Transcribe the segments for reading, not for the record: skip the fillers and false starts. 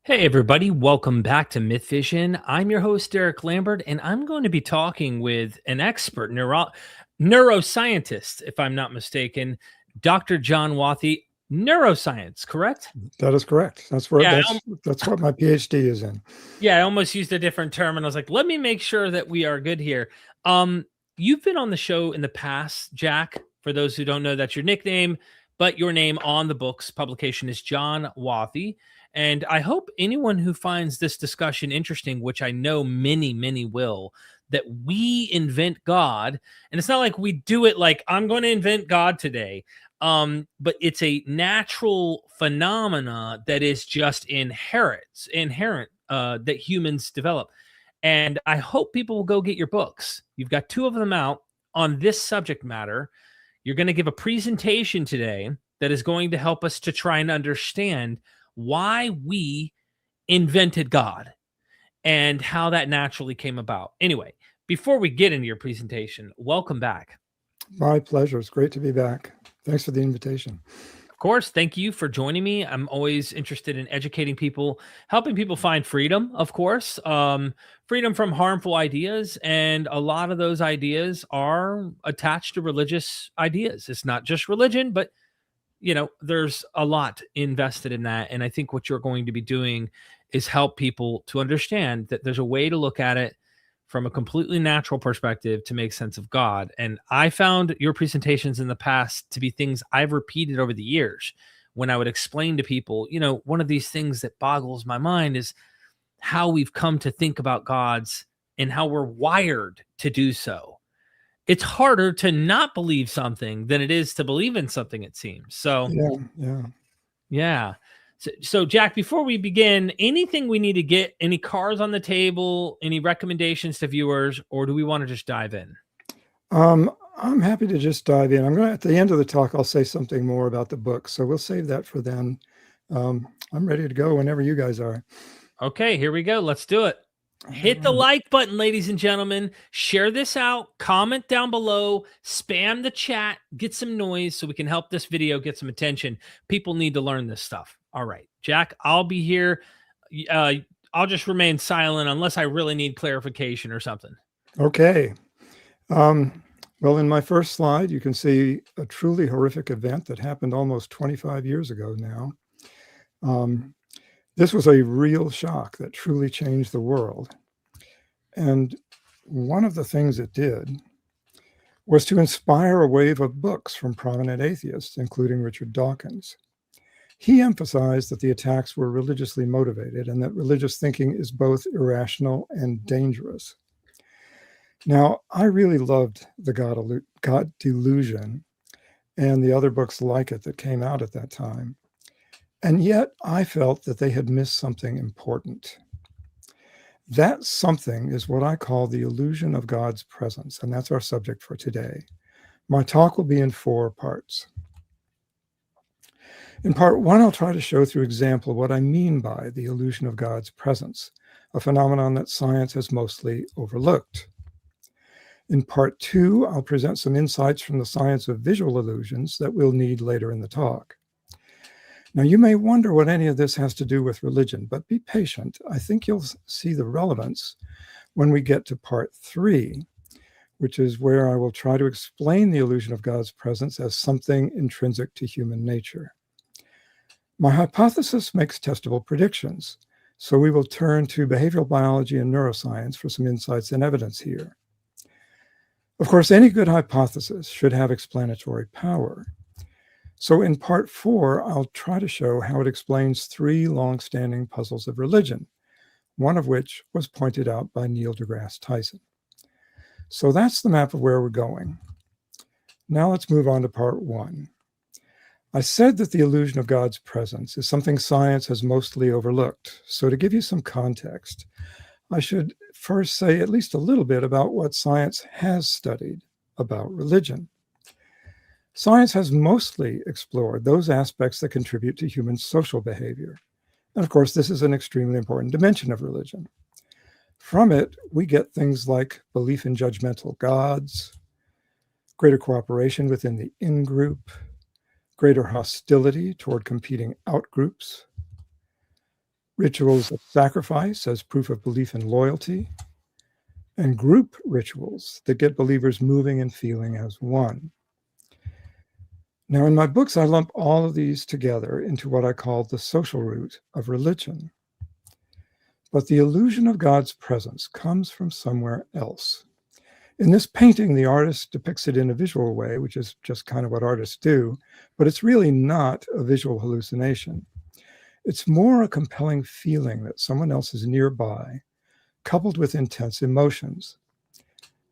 Hey, everybody, welcome back to Myth Vision. I'm your host, Derek Lambert, and I'm going to be talking with an expert neuroscientist, if I'm not mistaken, Dr. John Wathey, neuroscience, correct? That is correct. That's where Yeah, that's what my PhD is in. I almost used a different term, and I was like, let me make sure that we are good here. Um, you've been on the show in the past, Jack. For those who don't know, that's your nickname, but your name on the book's publication is John Wathey. And I hope anyone who finds this discussion interesting, which I know many will, that we invent God. And it's not like we do it like, I'm going to invent God today. But it's a natural phenomena that is just inherent that humans develop. And I hope people will go get your books. You've got two of them out on this subject matter. You're going to give a presentation today that is going to help us to try and understand why we invented God and how that naturally came about. Anyway, before we get into your presentation, welcome back. My pleasure. It's great to be back. Thanks for the invitation. Of course, thank you for joining me. I'm always interested in educating people, helping people find freedom, of course, freedom from harmful ideas. And a lot of those ideas are attached to religious ideas. It's not just religion, but there's a lot invested in that. And I think what you're going to be doing is help people to understand that there's a way to look at it from a completely natural perspective to make sense of God. And I found your presentations in the past to be things I've repeated over the years when I would explain to people, one of these things that boggles my mind is how we've come to think about gods and how we're wired to do so. It's harder to not believe something than it is to believe in something, it seems. So, yeah. So, Jack, before we begin, anything we need to get, any cards on the table, any recommendations to viewers, or do we want to just dive in? I'm happy to just dive in. I'm going to, at the end of the talk, I'll say something more about the book. So we'll save that for then. I'm ready to go whenever you guys are. Okay, here we go. Let's do it. Hit the like button, ladies and gentlemen. Share this out. Comment down below. Spam the chat. Get some noise so we can help this video get some attention. People need to learn this stuff. All right, Jack, I'll be here. I'll just remain silent unless I really need clarification or something. Okay. Well, in my first slide, you can see a truly horrific event that happened almost 25 years ago now. This was a real shock that truly changed the world. And one of the things it did was to inspire a wave of books from prominent atheists, including Richard Dawkins. He emphasized that the attacks were religiously motivated and that religious thinking is both irrational and dangerous. Now, I really loved the God Delusion and the other books like it that came out at that time. And yet I felt that they had missed something important. That something is what I call the illusion of God's presence, and that's our subject for today. My talk will be in 4 parts. In part 1, I'll try to show through example what I mean by the illusion of God's presence, a phenomenon that science has mostly overlooked. In part 2, I'll present some insights from the science of visual illusions that we'll need later in the talk. Now, you may wonder what any of this has to do with religion, but be patient. I think you'll see the relevance when we get to part 3, which is where I will try to explain the illusion of God's presence as something intrinsic to human nature. My hypothesis makes testable predictions, so we will turn to behavioral biology and neuroscience for some insights and evidence here. Of course, any good hypothesis should have explanatory power. So in part 4, I'll try to show how it explains 3 long-standing puzzles of religion, one of which was pointed out by Neil deGrasse Tyson. So that's the map of where we're going. Now let's move on to part 1. I said that the illusion of God's presence is something science has mostly overlooked. So to give you some context, I should first say at least a little bit about what science has studied about religion. Science has mostly explored those aspects that contribute to human social behavior. And of course, this is an extremely important dimension of religion. From it, we get things like belief in judgmental gods, greater cooperation within the in-group, greater hostility toward competing out-groups, rituals of sacrifice as proof of belief and loyalty, and group rituals that get believers moving and feeling as one. Now, in my books, I lump all of these together into what I call the social root of religion. But the illusion of God's presence comes from somewhere else. In this painting, the artist depicts it in a visual way, which is just kind of what artists do, but it's really not a visual hallucination. It's more a compelling feeling that someone else is nearby, coupled with intense emotions.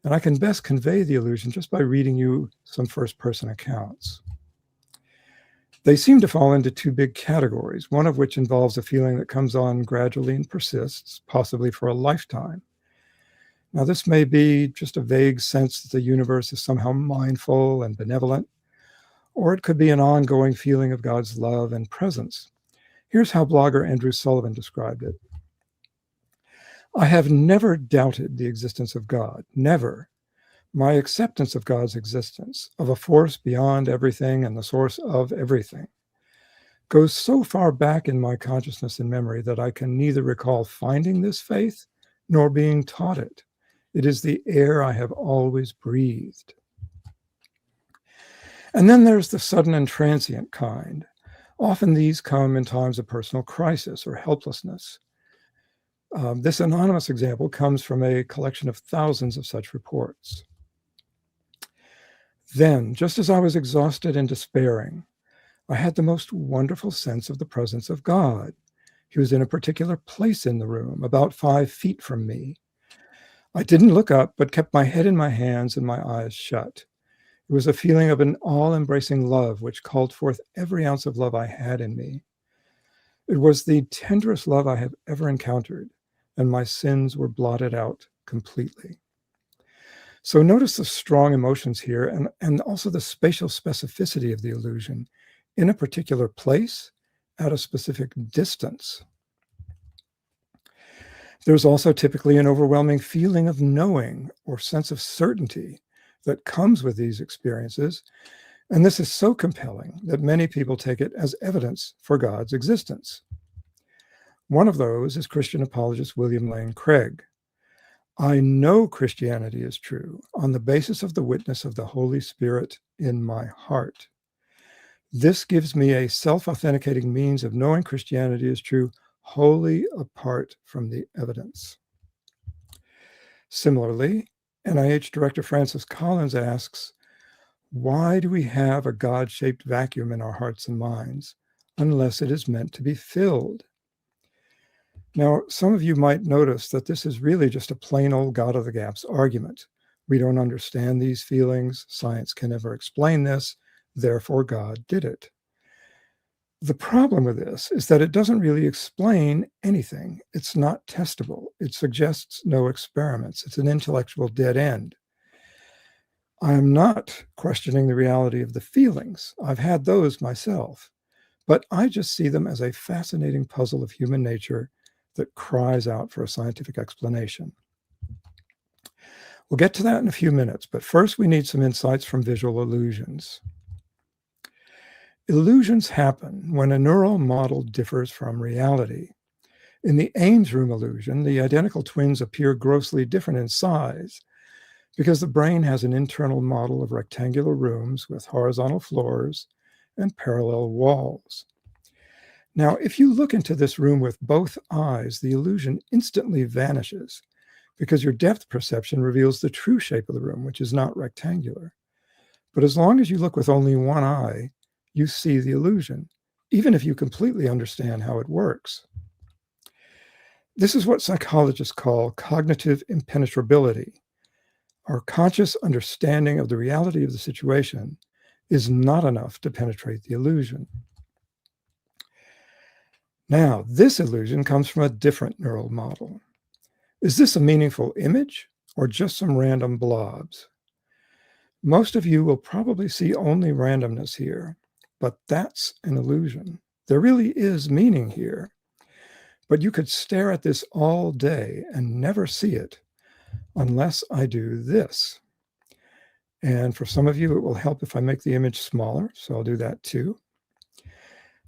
And I can best convey the illusion just by reading you some first-person accounts. They seem to fall into two big categories, one of which involves a feeling that comes on gradually and persists, possibly for a lifetime. Now, this may be just a vague sense that the universe is somehow mindful and benevolent, or it could be an ongoing feeling of God's love and presence. Here's how blogger Andrew Sullivan described it. I have never doubted the existence of God, never. My acceptance of God's existence, of a force beyond everything and the source of everything, goes so far back in my consciousness and memory that I can neither recall finding this faith nor being taught it. It is the air I have always breathed. And then there's the sudden and transient kind. Often these come in times of personal crisis or helplessness. This anonymous example comes from a collection of thousands of such reports. Then, just as I was exhausted and despairing, I had the most wonderful sense of the presence of God. He was in a particular place in the room, about 5 feet from me. I didn't look up, but kept my head in my hands and my eyes shut. It was a feeling of an all-embracing love which called forth every ounce of love I had in me. It was the tenderest love I have ever encountered, and my sins were blotted out completely. So notice the strong emotions here and also the spatial specificity of the illusion in a particular place at a specific distance. There's also typically an overwhelming feeling of knowing or sense of certainty that comes with these experiences, and this is so compelling that many people take it as evidence for God's existence. One of those is Christian apologist William Lane Craig. I know Christianity is true on the basis of the witness of the Holy Spirit in my heart. This gives me a self-authenticating means of knowing Christianity is true wholly apart from the evidence. Similarly, NIH Director Francis Collins asks, why do we have a God-shaped vacuum in our hearts and minds unless it is meant to be filled? Now, some of you might notice that this is really just a plain old God of the gaps argument. We don't understand these feelings. Science can never explain this. Therefore, God did it. The problem with this is that it doesn't really explain anything. It's not testable. It suggests no experiments. It's an intellectual dead end. I am not questioning the reality of the feelings. I've had those myself. But I just see them as a fascinating puzzle of human nature that cries out for a scientific explanation. We'll get to that in a few minutes, but first we need some insights from visual illusions. Illusions happen when a neural model differs from reality. In the Ames room illusion, the identical twins appear grossly different in size because the brain has an internal model of rectangular rooms with horizontal floors and parallel walls. Now, if you look into this room with both eyes, the illusion instantly vanishes because your depth perception reveals the true shape of the room, which is not rectangular. But as long as you look with only one eye, you see the illusion, even if you completely understand how it works. This is what psychologists call cognitive impenetrability. Our conscious understanding of the reality of the situation is not enough to penetrate the illusion. Now, this illusion comes from a different neural model. Is this a meaningful image or just some random blobs? Most of you will probably see only randomness here, but that's an illusion. There really is meaning here, but you could stare at this all day and never see it unless I do this. And for some of you, it will help if I make the image smaller, so I'll do that too.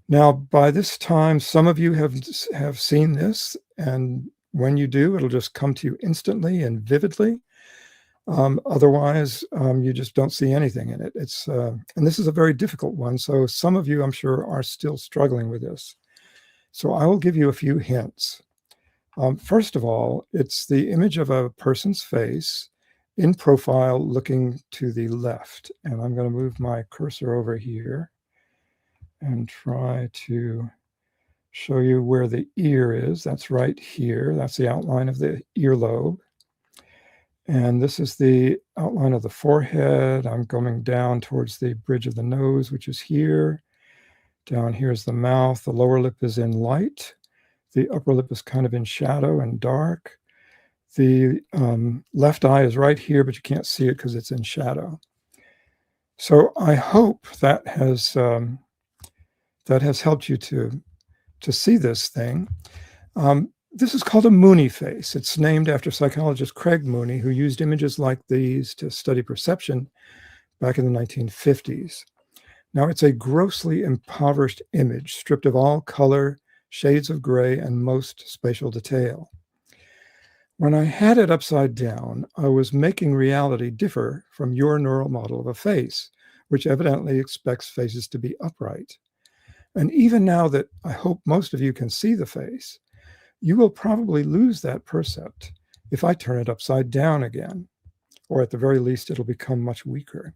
Now, by this time, some of you have seen this, and when you do, it'll just come to you instantly and vividly. Otherwise, you just don't see anything in it. And this is a very difficult one, so some of you, I'm sure, are still struggling with this. So I will give you a few hints. First of all, it's the image of a person's face in profile looking to the left. And I'm going to move my cursor over here and try to show you where the ear is. That's right here. That's the outline of the earlobe. And this is the outline of the forehead. I'm going down towards the bridge of the nose, which is here. Down here is the mouth. The lower lip is in light. The upper lip is kind of in shadow and dark. The left eye is right here, but you can't see it because it's in shadow. So I hope that has helped you to see this thing. This is called a Mooney face. It's named after psychologist Craig Mooney, who used images like these to study perception back in the 1950s. Now, it's a grossly impoverished image, stripped of all color, shades of gray, and most spatial detail. When I had it upside down, I was making reality differ from your neural model of a face, which evidently expects faces to be upright. And even now that I hope most of you can see the face, you will probably lose that percept if I turn it upside down again, or at the very least, it'll become much weaker.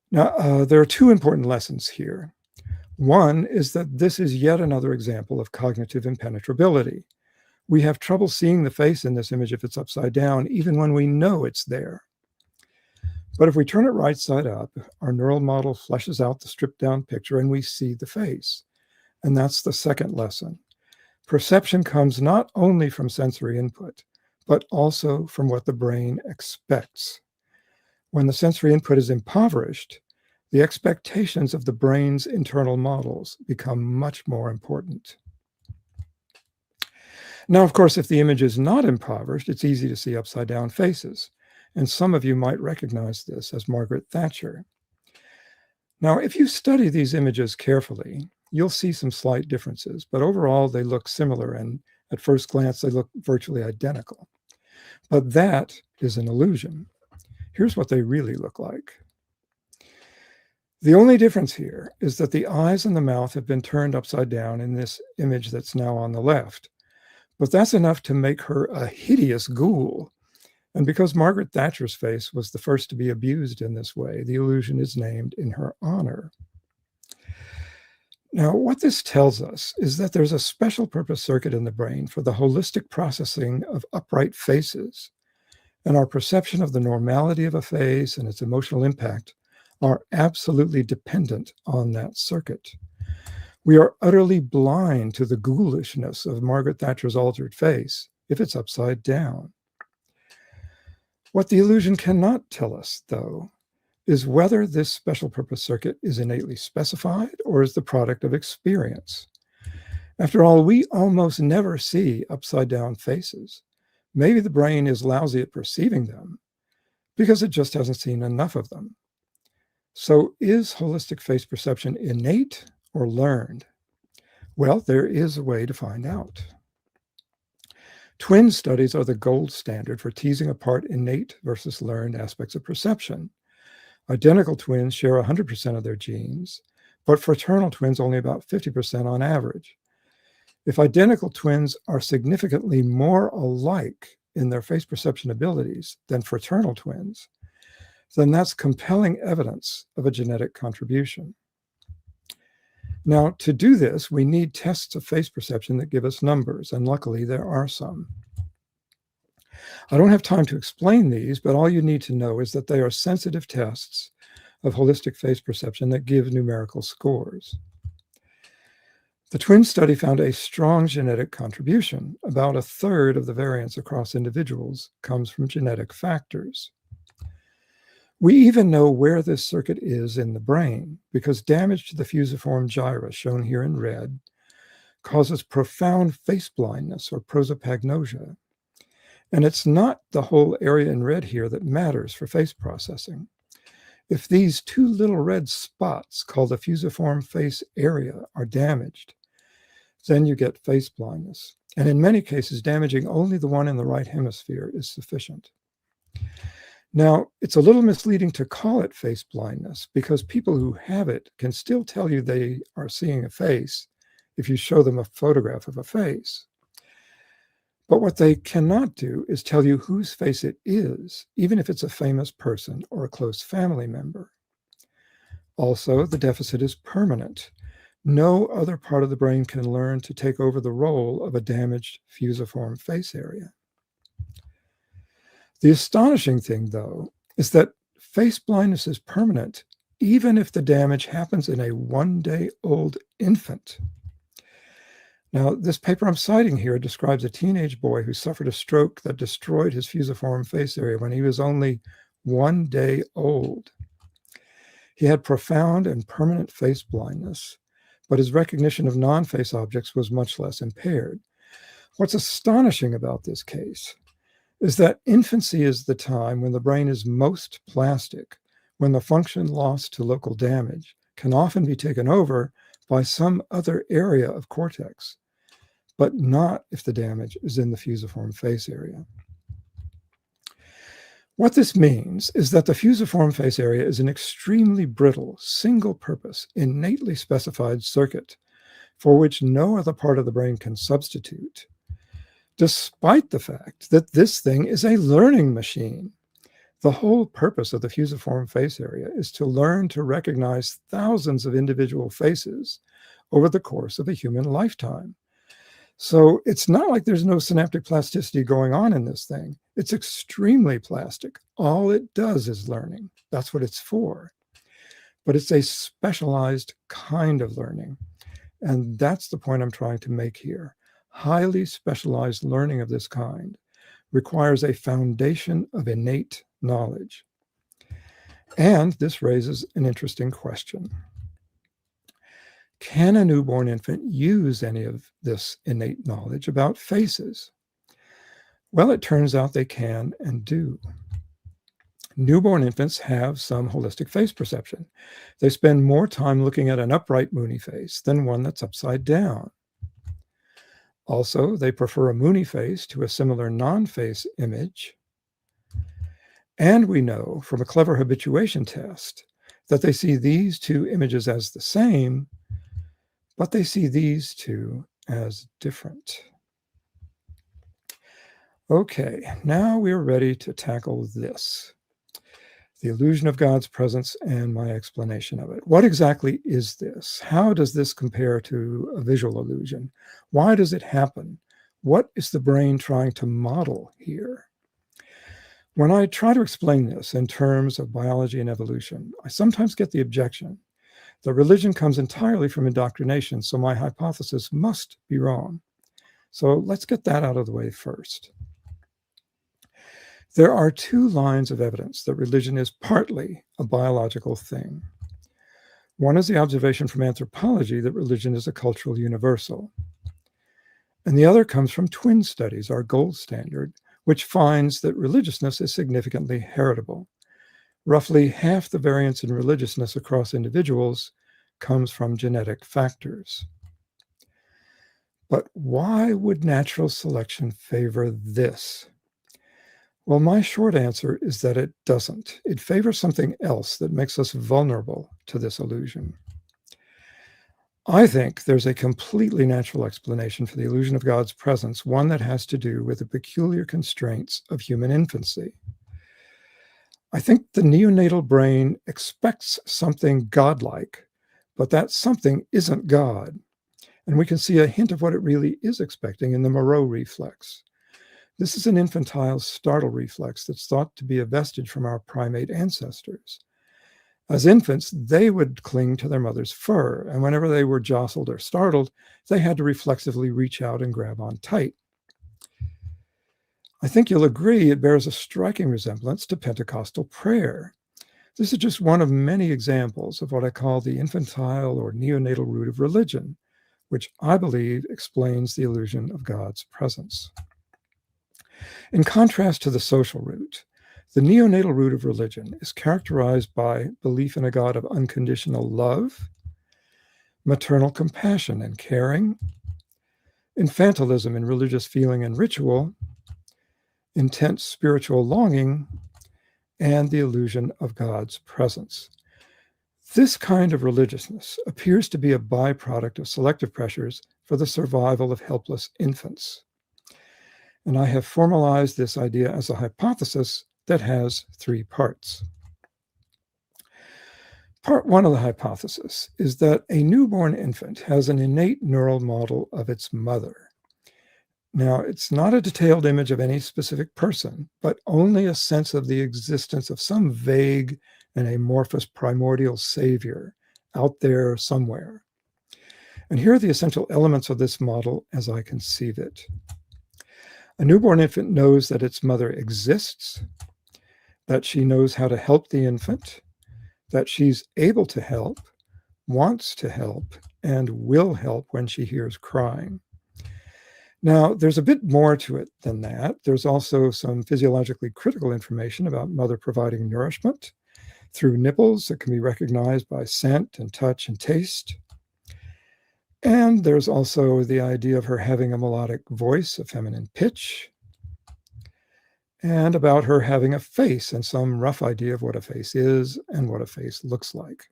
Now, there are two important lessons here. One is that this is yet another example of cognitive impenetrability. We have trouble seeing the face in this image if it's upside down, even when we know it's there. But if we turn it right side up, our neural model fleshes out the stripped down picture and we see the face. And that's the second lesson. Perception comes not only from sensory input, but also from what the brain expects. When the sensory input is impoverished, the expectations of the brain's internal models become much more important. Now, of course, if the image is not impoverished, it's easy to see upside down faces. And some of you might recognize this as Margaret Thatcher. Now, if you study these images carefully, you'll see some slight differences, but overall they look similar, and at first glance they look virtually identical. But that is an illusion. Here's what they really look like. The only difference here is that the eyes and the mouth have been turned upside down in this image that's now on the left. But that's enough to make her a hideous ghoul. And because Margaret Thatcher's face was the first to be abused in this way, the illusion is named in her honor. Now, what this tells us is that there's a special purpose circuit in the brain for the holistic processing of upright faces, and our perception of the normality of a face and its emotional impact are absolutely dependent on that circuit. We are utterly blind to the ghoulishness of Margaret Thatcher's altered face if it's upside down. What the illusion cannot tell us, though, is whether this special purpose circuit is innately specified or is the product of experience. After all, we almost never see upside down faces. Maybe the brain is lousy at perceiving them because it just hasn't seen enough of them. So is holistic face perception innate or learned? Well, there is a way to find out. Twin studies are the gold standard for teasing apart innate versus learned aspects of perception. Identical twins share 100% of their genes, but fraternal twins only about 50% on average. If identical twins are significantly more alike in their face perception abilities than fraternal twins, then that's compelling evidence of a genetic contribution. Now, to do this, we need tests of face perception that give us numbers, and luckily there are some. I don't have time to explain these, but all you need to know is that they are sensitive tests of holistic face perception that give numerical scores. The twin study found a strong genetic contribution. About a third of the variance across individuals comes from genetic factors. We even know where this circuit is in the brain because damage to the fusiform gyra, shown here in red, causes profound face blindness or prosopagnosia. And it's not the whole area in red here that matters for face processing. If these two little red spots called the fusiform face area are damaged, then you get face blindness. And in many cases, damaging only the one in the right hemisphere is sufficient. Now, it's a little misleading to call it face blindness because people who have it can still tell you they are seeing a face if you show them a photograph of a face. But what they cannot do is tell you whose face it is, even if it's a famous person or a close family member. Also, the deficit is permanent. No other part of the brain can learn to take over the role of a damaged fusiform face area. The astonishing thing, though, is that face blindness is permanent even if the damage happens in a one-day-old infant. Now, this paper I'm citing here describes a teenage boy who suffered a stroke that destroyed his fusiform face area when he was only 1 day old. He had profound and permanent face blindness, but his recognition of non-face objects was much less impaired. What's astonishing about this case is that infancy is the time when the brain is most plastic, when the function lost to local damage can often be taken over by some other area of cortex, but not if the damage is in the fusiform face area. What this means is that the fusiform face area is an extremely brittle, single-purpose, innately specified circuit for which no other part of the brain can substitute, despite the fact that this thing is a learning machine. The whole purpose of the fusiform face area is to learn to recognize thousands of individual faces over the course of a human lifetime. So it's not like there's no synaptic plasticity going on in this thing. It's extremely plastic. All it does is learning. That's what it's for. But it's a specialized kind of learning. And that's the point I'm trying to make here. Highly specialized learning of this kind requires a foundation of innate knowledge. And this raises an interesting question. Can a newborn infant use any of this innate knowledge about faces? Well, it turns out they can and do. Newborn infants have some holistic face perception. They spend more time looking at an upright Mooney face than one that's upside down. Also, they prefer a Mooney face to a similar non-face image. And we know from a clever habituation test that they see these two images as the same, but they see these two as different. Okay, now we're ready to tackle this. The illusion of God's presence and my explanation of it. What exactly is this? How does this compare to a visual illusion? Why does it happen? What is the brain trying to model here? When I try to explain this in terms of biology and evolution, I sometimes get the objection that religion comes entirely from indoctrination, so my hypothesis must be wrong. So let's get that out of the way first. There are two lines of evidence that religion is partly a biological thing. One is the observation from anthropology that religion is a cultural universal. And the other comes from twin studies, our gold standard, which finds that religiousness is significantly heritable. Roughly half the variance in religiousness across individuals comes from genetic factors. But why would natural selection favor this? Well, my short answer is that it doesn't. It favors something else that makes us vulnerable to this illusion. I think there's a completely natural explanation for the illusion of God's presence, one that has to do with the peculiar constraints of human infancy. I think the neonatal brain expects something godlike, but that something isn't God. And we can see a hint of what it really is expecting in the Moreau reflex. This is an infantile startle reflex that's thought to be a vestige from our primate ancestors. As infants, they would cling to their mother's fur, and whenever they were jostled or startled, they had to reflexively reach out and grab on tight. I think you'll agree it bears a striking resemblance to Pentecostal prayer. This is just one of many examples of what I call the infantile or neonatal root of religion, which I believe explains the illusion of God's presence. In contrast to the social root, The neonatal root of religion is characterized by belief in a God of unconditional love, maternal compassion and caring, infantilism in religious feeling and ritual, intense spiritual longing, and the illusion of God's presence. This kind of religiousness appears to be a byproduct of selective pressures for the survival of helpless infants. And I have formalized this idea as a hypothesis that has 3 parts. Part 1 of the hypothesis is that a newborn infant has an innate neural model of its mother. Now, it's not a detailed image of any specific person, but only a sense of the existence of some vague and amorphous primordial savior out there somewhere. And here are the essential elements of this model as I conceive it. A newborn infant knows that its mother exists, that she knows how to help the infant, that she's able to help, wants to help, and will help when she hears crying. Now, there's a bit more to it than that. There's also some physiologically critical information about mother providing nourishment through nipples that can be recognized by scent and touch and taste. And there's also the idea of her having a melodic voice, a feminine pitch, and about her having a face and some rough idea of what a face is and what a face looks like.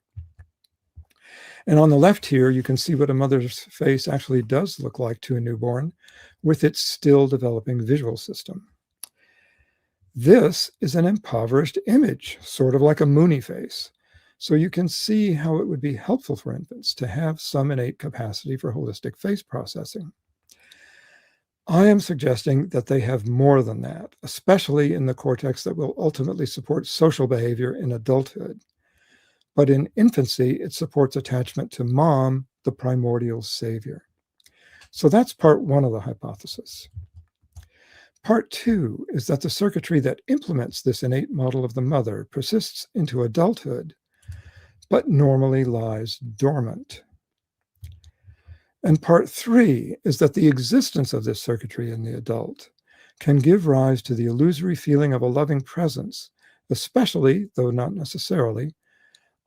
And on the left here, you can see what a mother's face actually does look like to a newborn with its still developing visual system. This is an impoverished image, sort of like a Mooney face. So you can see how it would be helpful for infants to have some innate capacity for holistic face processing. I am suggesting that they have more than that, especially in the cortex that will ultimately support social behavior in adulthood. But in infancy, it supports attachment to mom, the primordial savior. So that's part 1 of the hypothesis. Part 2 is that the circuitry that implements this innate model of the mother persists into adulthood, but normally lies dormant. And part 3 is that the existence of this circuitry in the adult can give rise to the illusory feeling of a loving presence, especially, though not necessarily,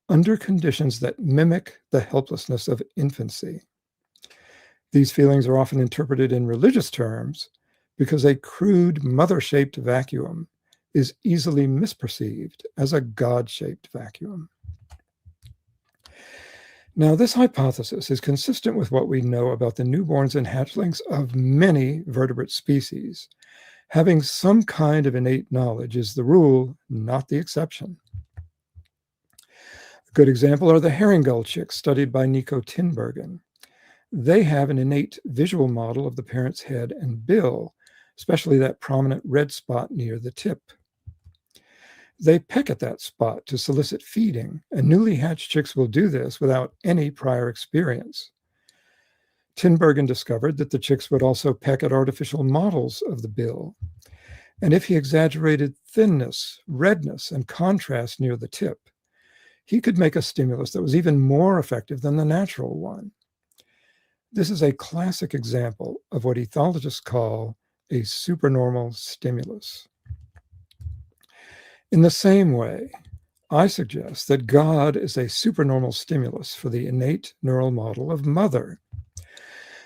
under conditions that mimic the helplessness of infancy. These feelings are often interpreted in religious terms because a crude mother-shaped vacuum is easily misperceived as a God-shaped vacuum. Now, this hypothesis is consistent with what we know about the newborns and hatchlings of many vertebrate species. Having some kind of innate knowledge is the rule, not the exception. A good example are the herring gull chicks studied by Nico Tinbergen. They have an innate visual model of the parent's head and bill, especially that prominent red spot near the tip. They peck at that spot to solicit feeding, and newly hatched chicks will do this without any prior experience. Tinbergen discovered that the chicks would also peck at artificial models of the bill. And if he exaggerated thinness, redness, and contrast near the tip, he could make a stimulus that was even more effective than the natural one. This is a classic example of what ethologists call a supernormal stimulus. In the same way, I suggest that God is a supernormal stimulus for the innate neural model of mother.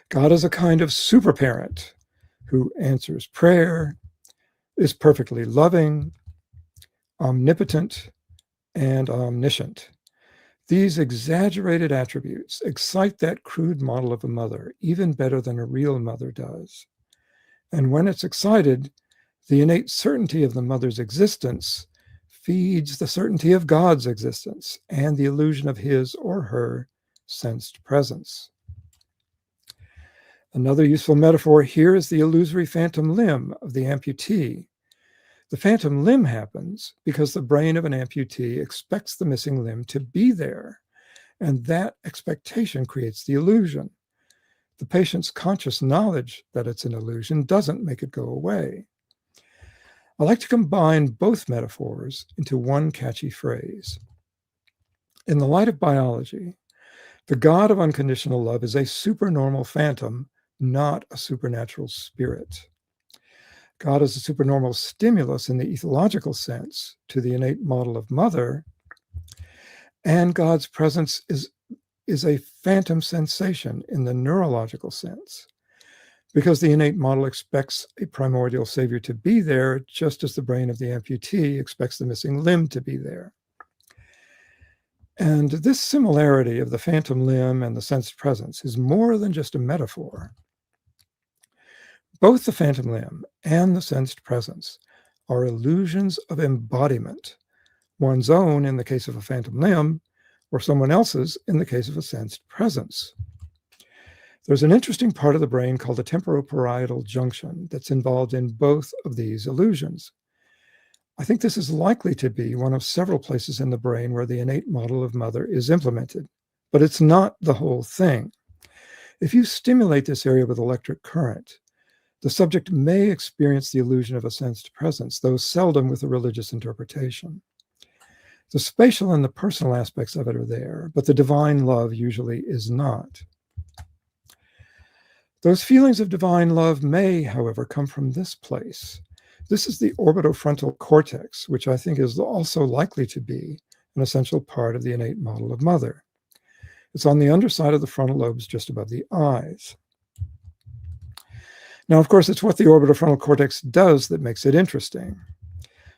God is a kind of superparent who answers prayer, is perfectly loving, omnipotent, and omniscient. These exaggerated attributes excite that crude model of a mother even better than a real mother does. And when it's excited, the innate certainty of the mother's existence feeds the certainty of God's existence and the illusion of his or her sensed presence. Another useful metaphor here is the illusory phantom limb of the amputee. The phantom limb happens because the brain of an amputee expects the missing limb to be there, and that expectation creates the illusion. The patient's conscious knowledge that it's an illusion doesn't make it go away. I like to combine both metaphors into one catchy phrase. In the light of biology, the God of unconditional love is a supernormal phantom, not a supernatural spirit. God is a supernormal stimulus in the ethological sense to the innate model of mother, and God's presence is a phantom sensation in the neurological sense, because the innate model expects a primordial savior to be there, just as the brain of the amputee expects the missing limb to be there. And this similarity of the phantom limb and the sensed presence is more than just a metaphor. Both the phantom limb and the sensed presence are illusions of embodiment, one's own in the case of a phantom limb, or someone else's in the case of a sensed presence. There's an interesting part of the brain called the temporoparietal junction that's involved in both of these illusions. I think this is likely to be one of several places in the brain where the innate model of mother is implemented, but it's not the whole thing. If you stimulate this area with electric current, the subject may experience the illusion of a sensed presence, though seldom with a religious interpretation. The spatial and the personal aspects of it are there, but the divine love usually is not. Those feelings of divine love may, however, come from this place. This is the orbitofrontal cortex, which I think is also likely to be an essential part of the innate model of mother. It's on the underside of the frontal lobes, just above the eyes. Now, of course, it's what the orbitofrontal cortex does that makes it interesting.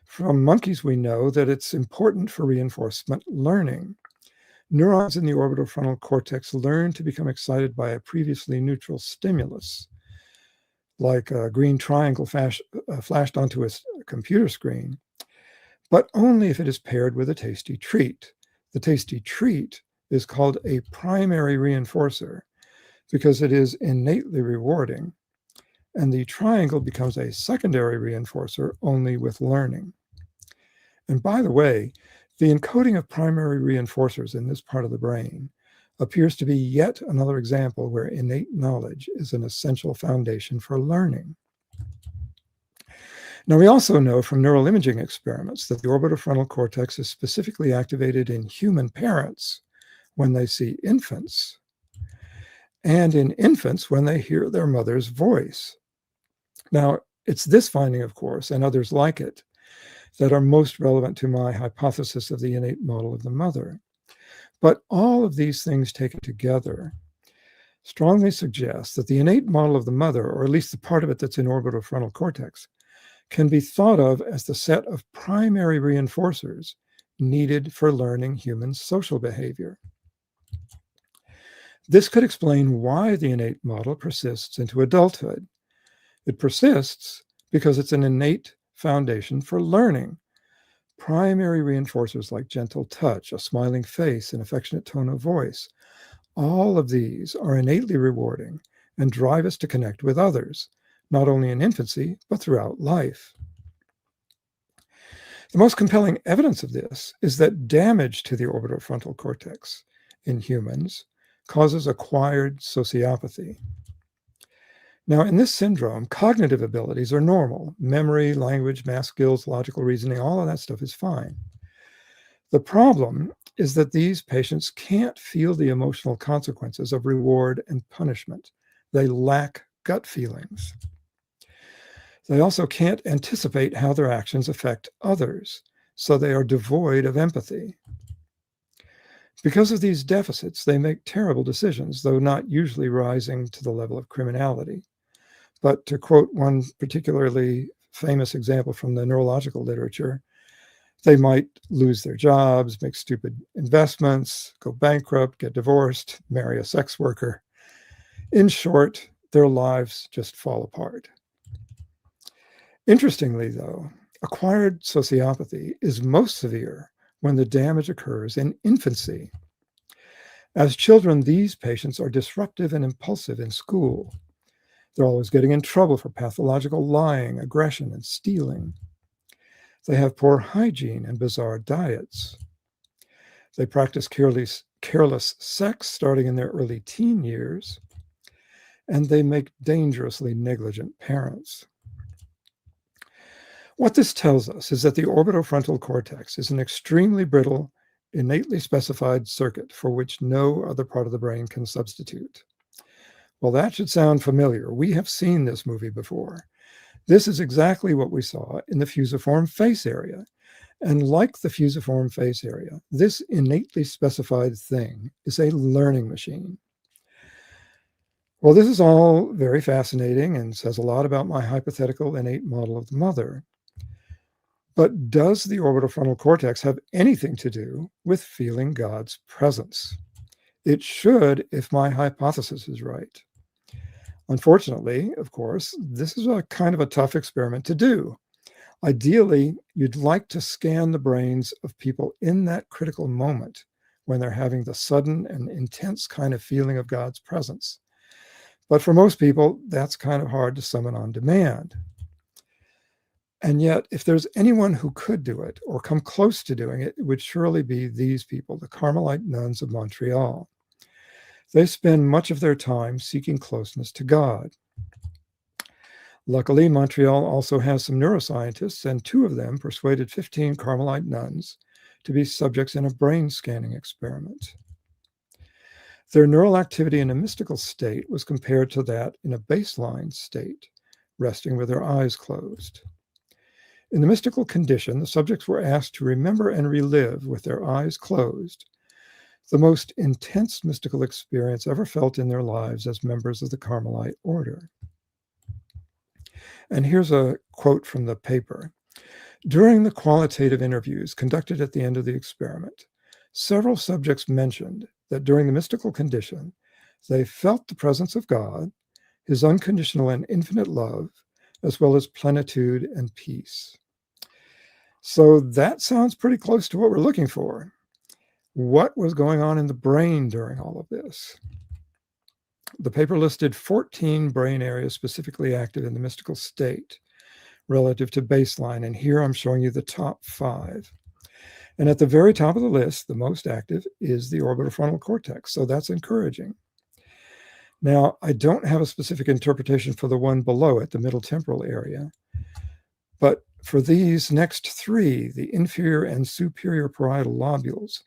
From monkeys, we know that it's important for reinforcement learning. Neurons in the orbitofrontal cortex learn to become excited by a previously neutral stimulus, like a green triangle flashed onto a computer screen, but only if it is paired with a tasty treat. The tasty treat is called a primary reinforcer because it is innately rewarding, and the triangle becomes a secondary reinforcer only with learning. And by the way, the encoding of primary reinforcers in this part of the brain appears to be yet another example where innate knowledge is an essential foundation for learning. Now, we also know from neural imaging experiments that the orbitofrontal cortex is specifically activated in human parents when they see infants, and in infants when they hear their mother's voice. Now, it's this finding, of course, and others like it, that are most relevant to my hypothesis of the innate model of the mother. But all of these things taken together strongly suggest that the innate model of the mother, or at least the part of it that's in orbitofrontal cortex, can be thought of as the set of primary reinforcers needed for learning human social behavior. This could explain why the innate model persists into adulthood. It persists because it's an innate foundation for learning. Primary reinforcers like gentle touch, a smiling face, an affectionate tone of voice, all of these are innately rewarding and drive us to connect with others, not only in infancy, but throughout life. The most compelling evidence of this is that damage to the orbitofrontal cortex in humans causes acquired sociopathy. Now, in this syndrome, cognitive abilities are normal. Memory, language, math skills, logical reasoning, all of that stuff is fine. The problem is that these patients can't feel the emotional consequences of reward and punishment. They lack gut feelings. They also can't anticipate how their actions affect others, so they are devoid of empathy. Because of these deficits, they make terrible decisions, though not usually rising to the level of criminality. But to quote one particularly famous example from the neurological literature, they might lose their jobs, make stupid investments, go bankrupt, get divorced, marry a sex worker. In short, their lives just fall apart. Interestingly, though, acquired sociopathy is most severe when the damage occurs in infancy. As children, these patients are disruptive and impulsive in school. They're always getting in trouble for pathological lying, aggression, and stealing. They have poor hygiene and bizarre diets. They practice careless sex starting in their early teen years, and they make dangerously negligent parents. What this tells us is that the orbitofrontal cortex is an extremely brittle, innately specified circuit for which no other part of the brain can substitute. Well, that should sound familiar. We have seen this movie before. This is exactly what we saw in the fusiform face area. And like the fusiform face area, this innately specified thing is a learning machine. Well, this is all very fascinating and says a lot about my hypothetical innate model of the mother. But does the orbitofrontal cortex have anything to do with feeling God's presence? It should if my hypothesis is right. Unfortunately, of course, this is a kind of a tough experiment to do. Ideally, you'd like to scan the brains of people in that critical moment when they're having the sudden and intense kind of feeling of God's presence. But for most people, that's kind of hard to summon on demand. And yet, if there's anyone who could do it or come close to doing it, it would surely be these people, the Carmelite nuns of Montreal. They spend much of their time seeking closeness to God. Luckily, Montreal also has some neuroscientists, and 2 of them persuaded 15 Carmelite nuns to be subjects in a brain scanning experiment. Their neural activity in a mystical state was compared to that in a baseline state, resting with their eyes closed. In the mystical condition, the subjects were asked to remember and relive with their eyes closed the most intense mystical experience ever felt in their lives as members of the Carmelite order. And here's a quote from the paper. During the qualitative interviews conducted at the end of the experiment, several subjects mentioned that during the mystical condition, they felt the presence of God, his unconditional and infinite love, as well as plenitude and peace. So that sounds pretty close to what we're looking for. What was going on in the brain during all of this? The paper listed 14 brain areas specifically active in the mystical state relative to baseline, and here I'm showing you the top 5. And at the very top of the list, the most active is the orbitofrontal cortex, so that's encouraging. Now, I don't have a specific interpretation for the one below it, the middle temporal area, but for these next 3, the inferior and superior parietal lobules,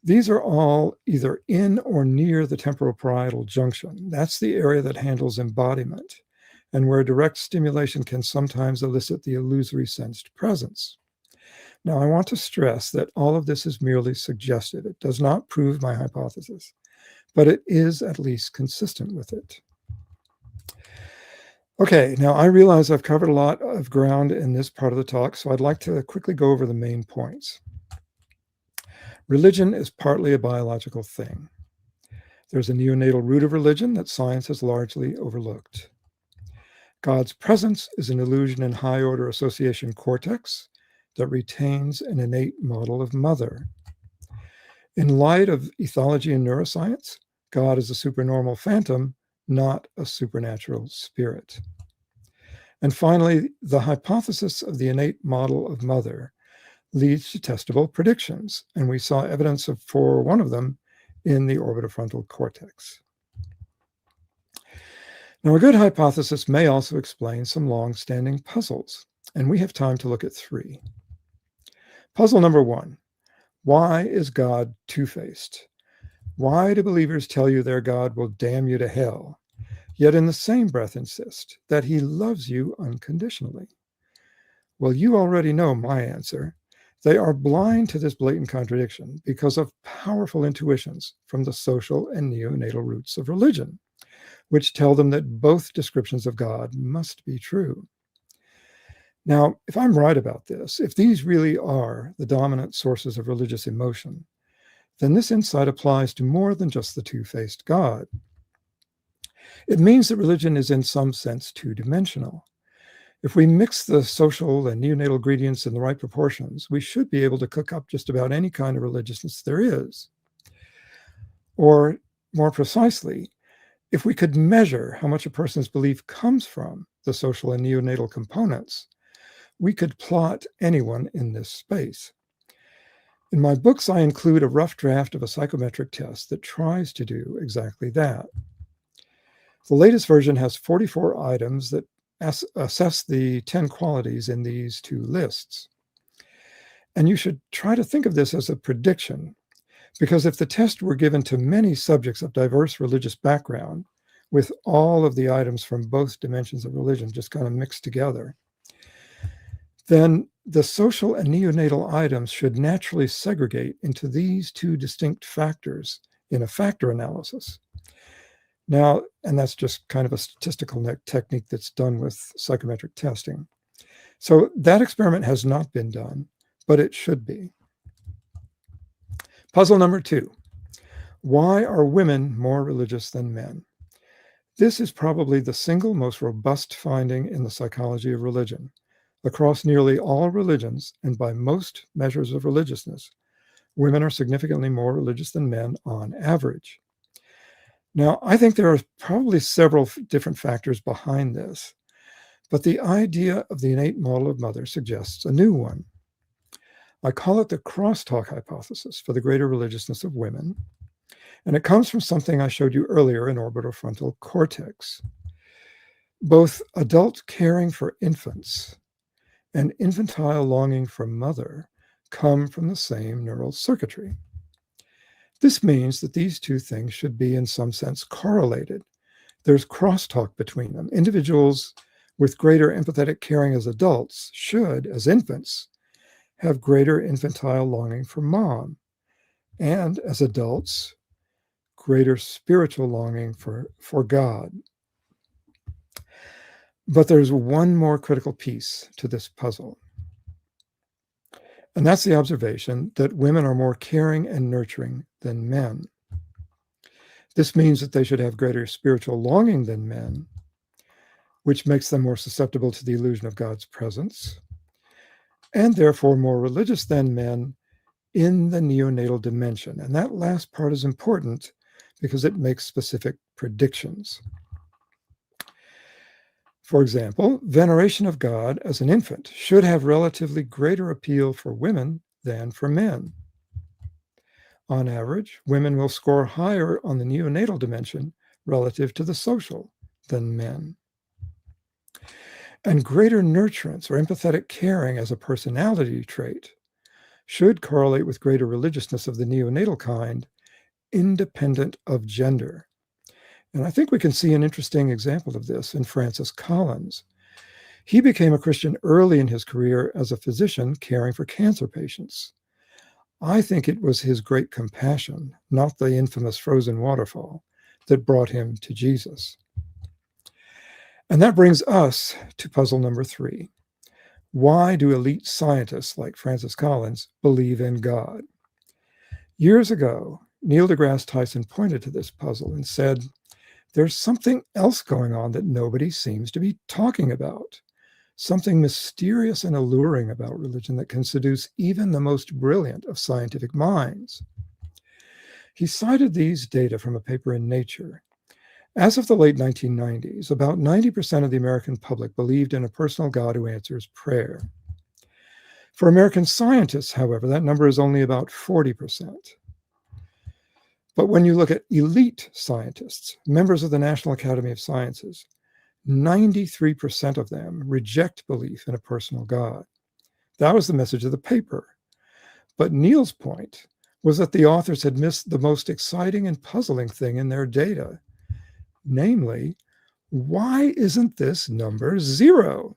these are all either in or near the temporoparietal junction. That's the area that handles embodiment, and where direct stimulation can sometimes elicit the illusory sensed presence. Now, I want to stress that all of this is merely suggested. It does not prove my hypothesis, but it is at least consistent with it. Okay, now I realize I've covered a lot of ground in this part of the talk, so I'd like to quickly go over the main points. Religion is partly a biological thing. There's a neonatal root of religion that science has largely overlooked. God's presence is an illusion in high-order association cortex that retains an innate model of mother. In light of ethology and neuroscience, God is a supernormal phantom, not a supernatural spirit. And finally, the hypothesis of the innate model of mother leads to testable predictions, and we saw evidence for one of them in the orbitofrontal cortex. Now, a good hypothesis may also explain some long-standing puzzles, and we have time to look at 3. Puzzle number 1, why is God two-faced? Why do believers tell you their God will damn you to hell, yet in the same breath insist that he loves you unconditionally? Well, you already know my answer. They are blind to this blatant contradiction because of powerful intuitions from the social and neonatal roots of religion, which tell them that both descriptions of God must be true. Now, if I'm right about this, if these really are the dominant sources of religious emotion, then this insight applies to more than just the two-faced God. It means that religion is in some sense two-dimensional. If we mix the social and neonatal ingredients in the right proportions, we should be able to cook up just about any kind of religiousness there is. Or more precisely, if we could measure how much a person's belief comes from the social and neonatal components, we could plot anyone in this space. In my books, I include a rough draft of a psychometric test that tries to do exactly that. The latest version has 44 items that assess the 10 qualities in these 2 lists. And you should try to think of this as a prediction, because if the test were given to many subjects of diverse religious background, with all of the items from both dimensions of religion just kind of mixed together, then the social and neonatal items should naturally segregate into these two distinct factors in a factor analysis. Now, and that's just kind of a statistical technique that's done with psychometric testing. So that experiment has not been done, but it should be. Puzzle number 2. Why are women more religious than men? This is probably the single most robust finding in the psychology of religion. Across nearly all religions, and by most measures of religiousness, women are significantly more religious than men on average. Now, I think there are probably several different factors behind this, but the idea of the innate model of mother suggests a new one. I call it the crosstalk hypothesis for the greater religiousness of women, and it comes from something I showed you earlier in orbitofrontal cortex. Both adult caring for infants and infantile longing for mother come from the same neural circuitry. This means that these two things should be in some sense correlated. There's crosstalk between them. Individuals with greater empathetic caring as adults should, as infants, have greater infantile longing for mom, and as adults, greater spiritual longing for God. But there's one more critical piece to this puzzle, and that's the observation that women are more caring and nurturing than men. This means that they should have greater spiritual longing than men, which makes them more susceptible to the illusion of God's presence, and therefore more religious than men in the neonatal dimension. And that last part is important because it makes specific predictions. For example, veneration of God as an infant should have relatively greater appeal for women than for men. On average, women will score higher on the neonatal dimension relative to the social than men. And greater nurturance or empathetic caring as a personality trait should correlate with greater religiousness of the neonatal kind, independent of gender. And I think we can see an interesting example of this in Francis Collins. He became a Christian early in his career as a physician caring for cancer patients. I think it was his great compassion, not the infamous frozen waterfall, that brought him to Jesus. And that brings us to puzzle number 3. Why do elite scientists like Francis Collins believe in God? Years ago, Neil deGrasse Tyson pointed to this puzzle and said, there's something else going on that nobody seems to be talking about. Something mysterious and alluring about religion that can seduce even the most brilliant of scientific minds. He cited these data from a paper in Nature. As of the late 1990s, about 90% of the American public believed in a personal God who answers prayer. For American scientists, however, that number is only about 40%. But when you look at elite scientists, members of the National Academy of Sciences, 93% of them reject belief in a personal God. That was the message of the paper. But Neil's point was that the authors had missed the most exciting and puzzling thing in their data. Namely, why isn't this number 0?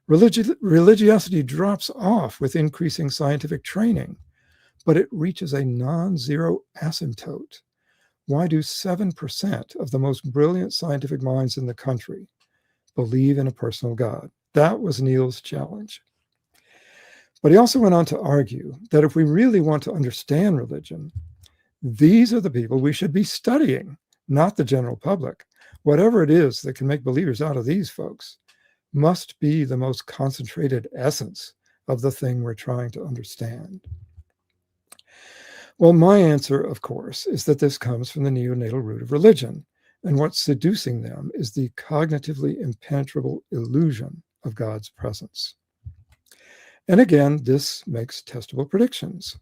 Religiosity drops off with increasing scientific training, but it reaches a non-zero asymptote. Why do 7% of the most brilliant scientific minds in the country believe in a personal God? That was Neil's challenge. But he also went on to argue that if we really want to understand religion, these are the people we should be studying, not the general public. Whatever it is that can make believers out of these folks must be the most concentrated essence of the thing we're trying to understand. Well, my answer, of course, is that this comes from the neonatal root of religion, and what's seducing them is the cognitively impenetrable illusion of God's presence. And again, this makes testable predictions.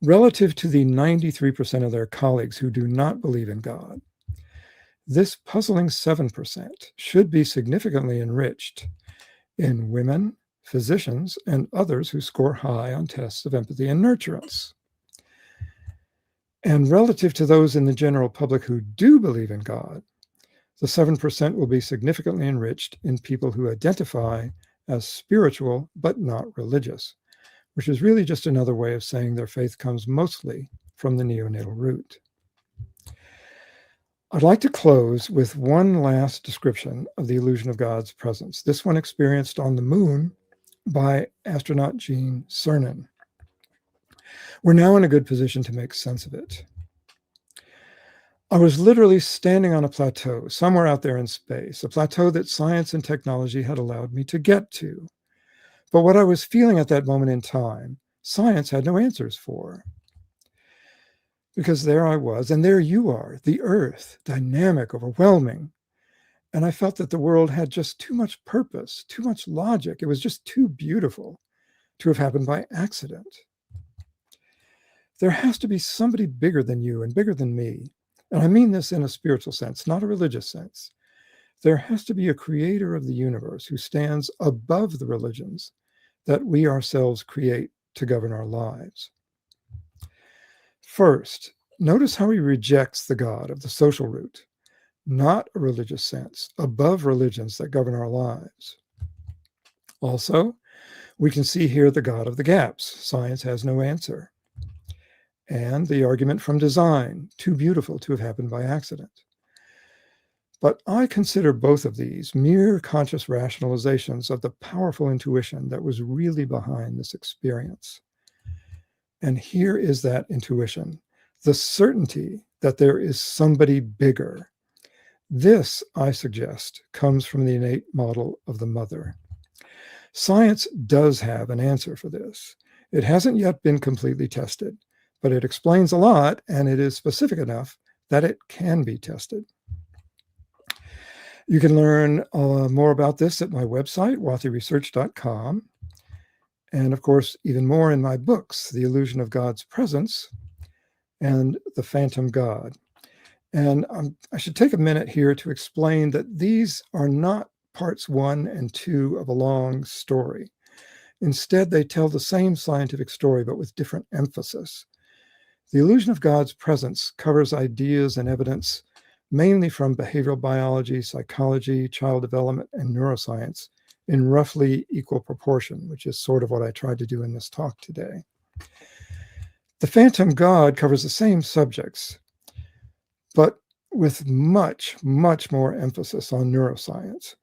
Relative to the 93% of their colleagues who do not believe in God, this puzzling 7% should be significantly enriched in women, physicians, and others who score high on tests of empathy and nurturance. And relative to those in the general public who do believe in God, the 7% will be significantly enriched in people who identify as spiritual but not religious, which is really just another way of saying their faith comes mostly from the neonatal root. I'd like to close with one last description of the illusion of God's presence, this one experienced on the moon by astronaut Gene Cernan. We're now in a good position to make sense of it. I was literally standing on a plateau somewhere out there in space, a plateau that science and technology had allowed me to get to. But what I was feeling at that moment in time, science had no answers for. Because there I was, and there you are, the Earth, dynamic, overwhelming. And I felt that the world had just too much purpose, too much logic. It was just too beautiful to have happened by accident. There has to be somebody bigger than you and bigger than me. And I mean this in a spiritual sense, not a religious sense. There has to be a creator of the universe who stands above the religions that we ourselves create to govern our lives. First, notice how he rejects the God of the social root, not a religious sense, above religions that govern our lives. Also, we can see here the God of the gaps. Science has no answer. And the argument from design, too beautiful to have happened by accident. But I consider both of these mere conscious rationalizations of the powerful intuition that was really behind this experience. And here is that intuition, the certainty that there is somebody bigger. This, I suggest, comes from the innate model of the mother. Science does have an answer for this. It hasn't yet been completely tested, but it explains a lot, and it is specific enough that it can be tested. You can learn more about this at my website, watheyresearch.com. And of course, even more in my books, The Illusion of God's Presence and The Phantom God. And I should take a minute here to explain that these are not parts 1 and 2 of a long story. Instead, they tell the same scientific story, but with different emphasis. The illusion of God's presence covers ideas and evidence mainly from behavioral biology, psychology, child development, and neuroscience in roughly equal proportion, which is sort of what I tried to do in this talk today. The Phantom God covers the same subjects, but with much, much more emphasis on neuroscience.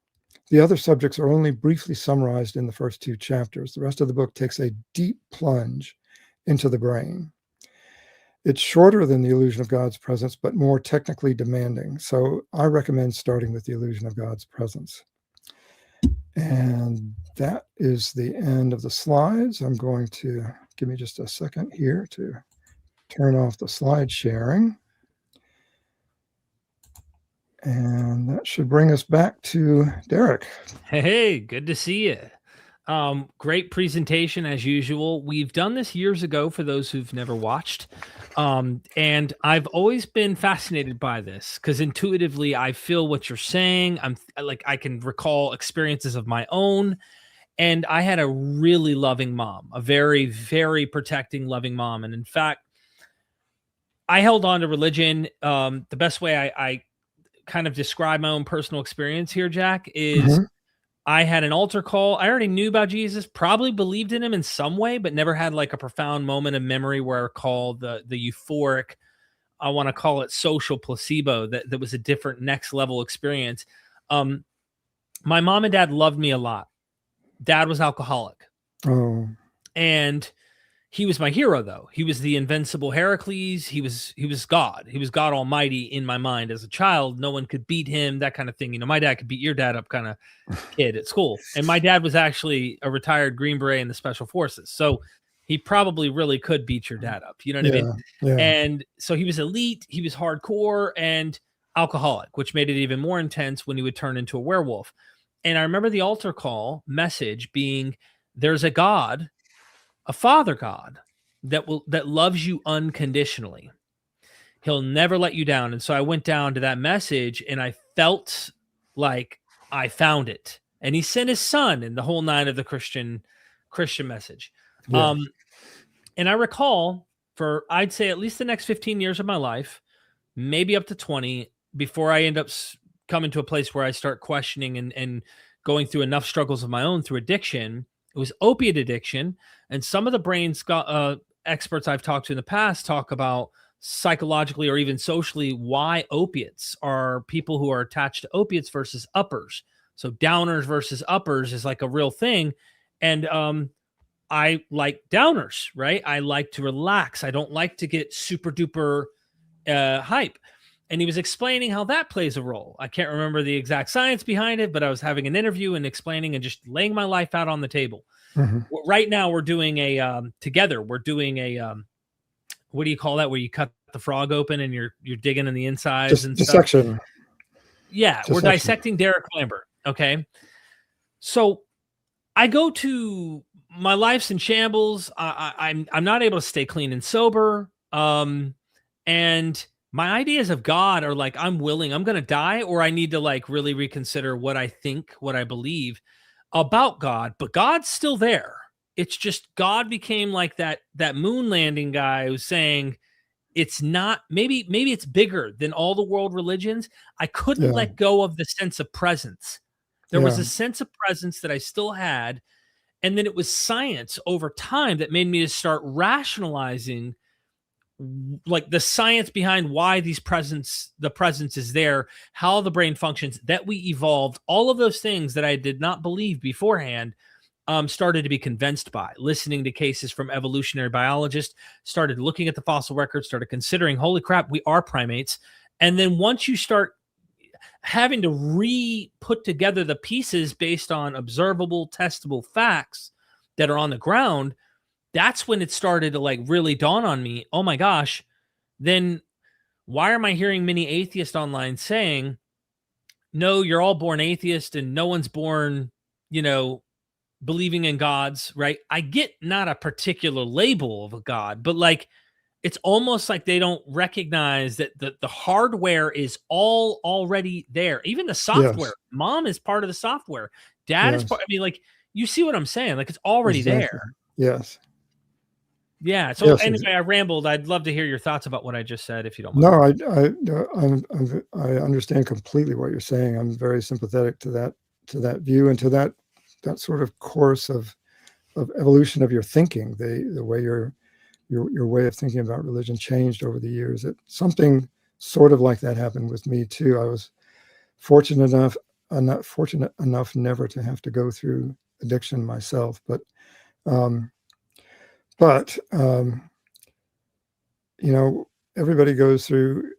The other subjects are only briefly summarized in the first 2 chapters. The rest of the book takes a deep plunge into the brain. It's shorter than The Illusion of God's Presence, but more technically demanding. So I recommend starting with The Illusion of God's Presence. And that is the end of the slides. I'm going to give me just a second here to turn off the slide sharing. And that should bring us back to Derek. Hey, good to see you. Great presentation as usual. We've done this years ago for those who've never watched. And I've always been fascinated by this because intuitively I feel what you're saying. I can recall experiences of my own. And I had a really loving mom, a very, very protecting, loving mom. And in fact, I held on to religion. The best way I kind of describe my own personal experience here, Jack, is I had an altar call. I already knew about Jesus, probably believed in him in some way, but never had like a profound moment of memory where I recall the euphoric, I want to call it social placebo, that was a different next level experience. My mom and dad loved me a lot. Dad was alcoholic. Oh. And he was my hero, though. He was the invincible Heracles. He was God. He was God Almighty in my mind as a child. No one could beat him, that kind of thing. You know, my dad could beat your dad up kind of kid at school. And my dad was actually a retired Green Beret in the Special Forces. So he probably really could beat your dad up. You know what I mean? Yeah. And so he was elite. He was hardcore and alcoholic, which made it even more intense when he would turn into a werewolf. And I remember the altar call message being, there's a God, a Father God that loves you unconditionally. He'll never let you down. And so I went down to that message and I felt like I found it. And he sent his son in the whole 9 of the Christian message. Yeah. And I recall for, I'd say, at least the next 15 years of my life, maybe up to 20, before I end up coming to a place where I start questioning and going through enough struggles of my own through addiction. It was opiate addiction. And some of the experts I've talked to in the past talk about psychologically or even socially why opiates are people who are attached to opiates versus uppers. So downers versus uppers is like a real thing. And I like downers, right? I like to relax. I don't like to get super duper hype. And he was explaining how that plays a role. I can't remember the exact science behind it, but I was having an interview and explaining and just laying my life out on the table. Mm-hmm. Right now we're doing together, we're doing what do you call that? Where you cut the frog open and you're digging in the insides and dissection. Stuff. Yeah. Dissection. We're dissecting Derek Lambert. Okay. So I go to, my life's in shambles. I'm not able to stay clean and sober. And my ideas of God are like, I'm willing, I'm going to die, or I need to like really reconsider what I think, what I believe about God, but God's still there. It's just God became like that moon landing guy who's saying it's not, maybe it's bigger than all the world religions. I couldn't let go of the sense of presence. There was a sense of presence that I still had. And then it was science over time that made me to start rationalizing like the science behind why the presence is there, how the brain functions, that we evolved, all of those things that I did not believe beforehand, started to be convinced by listening to cases from evolutionary biologists, started looking at the fossil records, started considering, holy crap, we are primates. And then once you start having to put together the pieces based on observable, testable facts that are on the ground, that's when it started to like really dawn on me, oh my gosh, then why am I hearing many atheists online saying, no, you're all born atheist and no one's born, believing in gods, right? I get not a particular label of a god, but like, it's almost like they don't recognize that the hardware is all already there. Even the software, mom is part of the software. Dad is part, I mean, like, you see what I'm saying? Like, it's already there. Yes. Yeah. So anyway, I rambled. I'd love to hear your thoughts about what I just said, if you don't mind. No, I understand completely what you're saying. I'm very sympathetic to that view and to that sort of course of evolution of your thinking, the way your way of thinking about religion changed over the years. Something sort of like that happened with me too. I was fortunate enough never to have to go through addiction myself, but everybody goes through.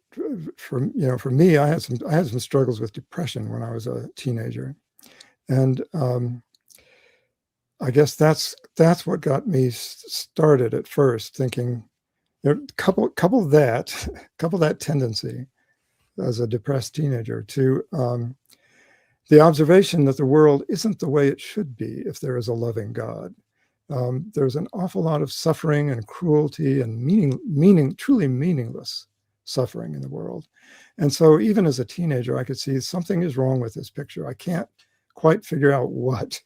For me, I had some struggles with depression when I was a teenager, and I guess that's what got me started at first, thinking, couple that tendency as a depressed teenager to the observation that the world isn't the way it should be if there is a loving God. There's an awful lot of suffering and cruelty and truly meaningless suffering in the world. And so even as a teenager, I could see something is wrong with this picture. I can't quite figure out what.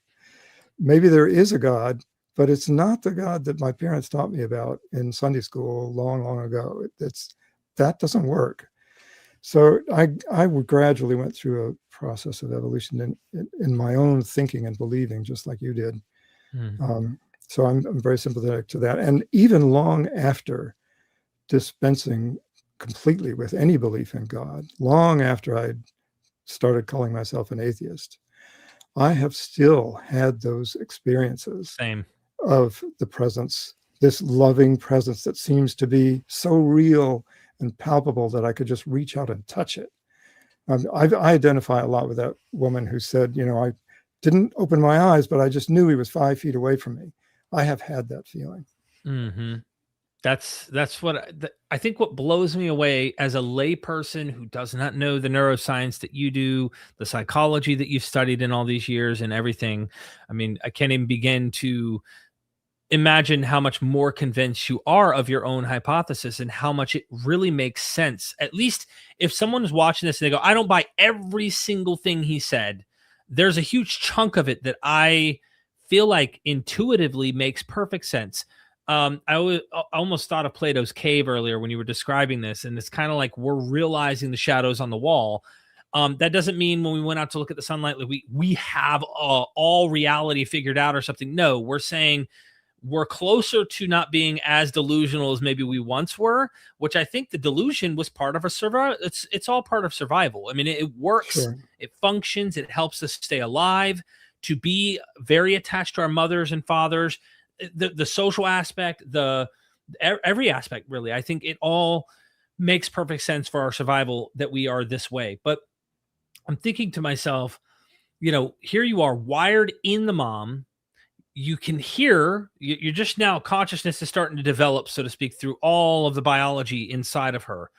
Maybe there is a God, but it's not the God that my parents taught me about in Sunday school long, long ago. That doesn't work. So I gradually went through a process of evolution in my own thinking and believing, just like you did. So I'm very sympathetic to that. And even long after dispensing completely with any belief in God, long after I started calling myself an atheist, I have still had those experiences of the presence, this loving presence that seems to be so real and palpable that I could just reach out and touch it. I identify a lot with that woman who said, I didn't open my eyes, but I just knew he was 5 feet away from me. I have had that feeling. Mm-hmm. That's what I think what blows me away as a lay person who does not know the neuroscience that you do, the psychology that you've studied in all these years and everything. I mean, I can't even begin to imagine how much more convinced you are of your own hypothesis and how much it really makes sense. At least if someone is watching this and they go, I don't buy every single thing he said, there's a huge chunk of it that I feel like intuitively makes perfect sense. I almost thought of Plato's cave earlier when you were describing this, and it's kind of like we're realizing the shadows on the wall. That doesn't mean when we went out to look at the sunlight, like we have all reality figured out or something. No, we're saying we're closer to not being as delusional as maybe we once were, which I think the delusion was part of a survival. It's all part of survival. I mean, it works, Sure. it functions, it helps us stay alive, to be very attached to our mothers and fathers, the social aspect, every aspect, really. I think it all makes perfect sense for our survival that we are this way. But I'm thinking to myself, here you are wired in the mom. You can hear, you're just now, consciousness is starting to develop, so to speak, through all of the biology inside of her.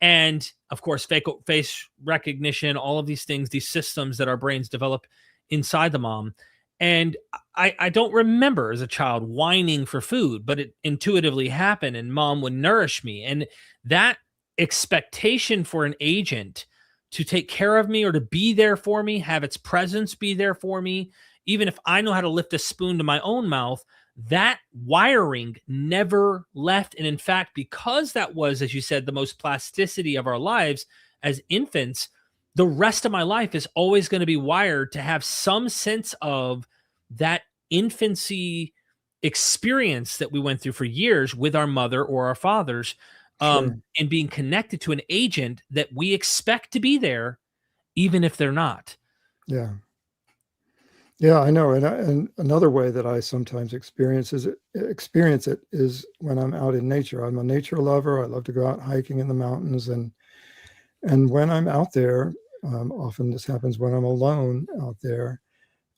And of course, face recognition, all of these things, these systems that our brains develop inside the mom. And I don't remember as a child whining for food, but it intuitively happened, and mom would nourish me. And that expectation for an agent to take care of me or to be there for me, have its presence be there for me, even if I know how to lift a spoon to my own mouth, that wiring never left. And in fact, because that was, as you said, the most plasticity of our lives as infants, the rest of my life is always going to be wired to have some sense of that infancy experience that we went through for years with our mother or our fathers, Sure. and being connected to an agent that we expect to be there, even if they're not. Yeah. Yeah, I know. And another way that I sometimes experience it is when I'm out in nature. I'm a nature lover. I love to go out hiking in the mountains, and when I'm out there, often this happens when I'm alone out there.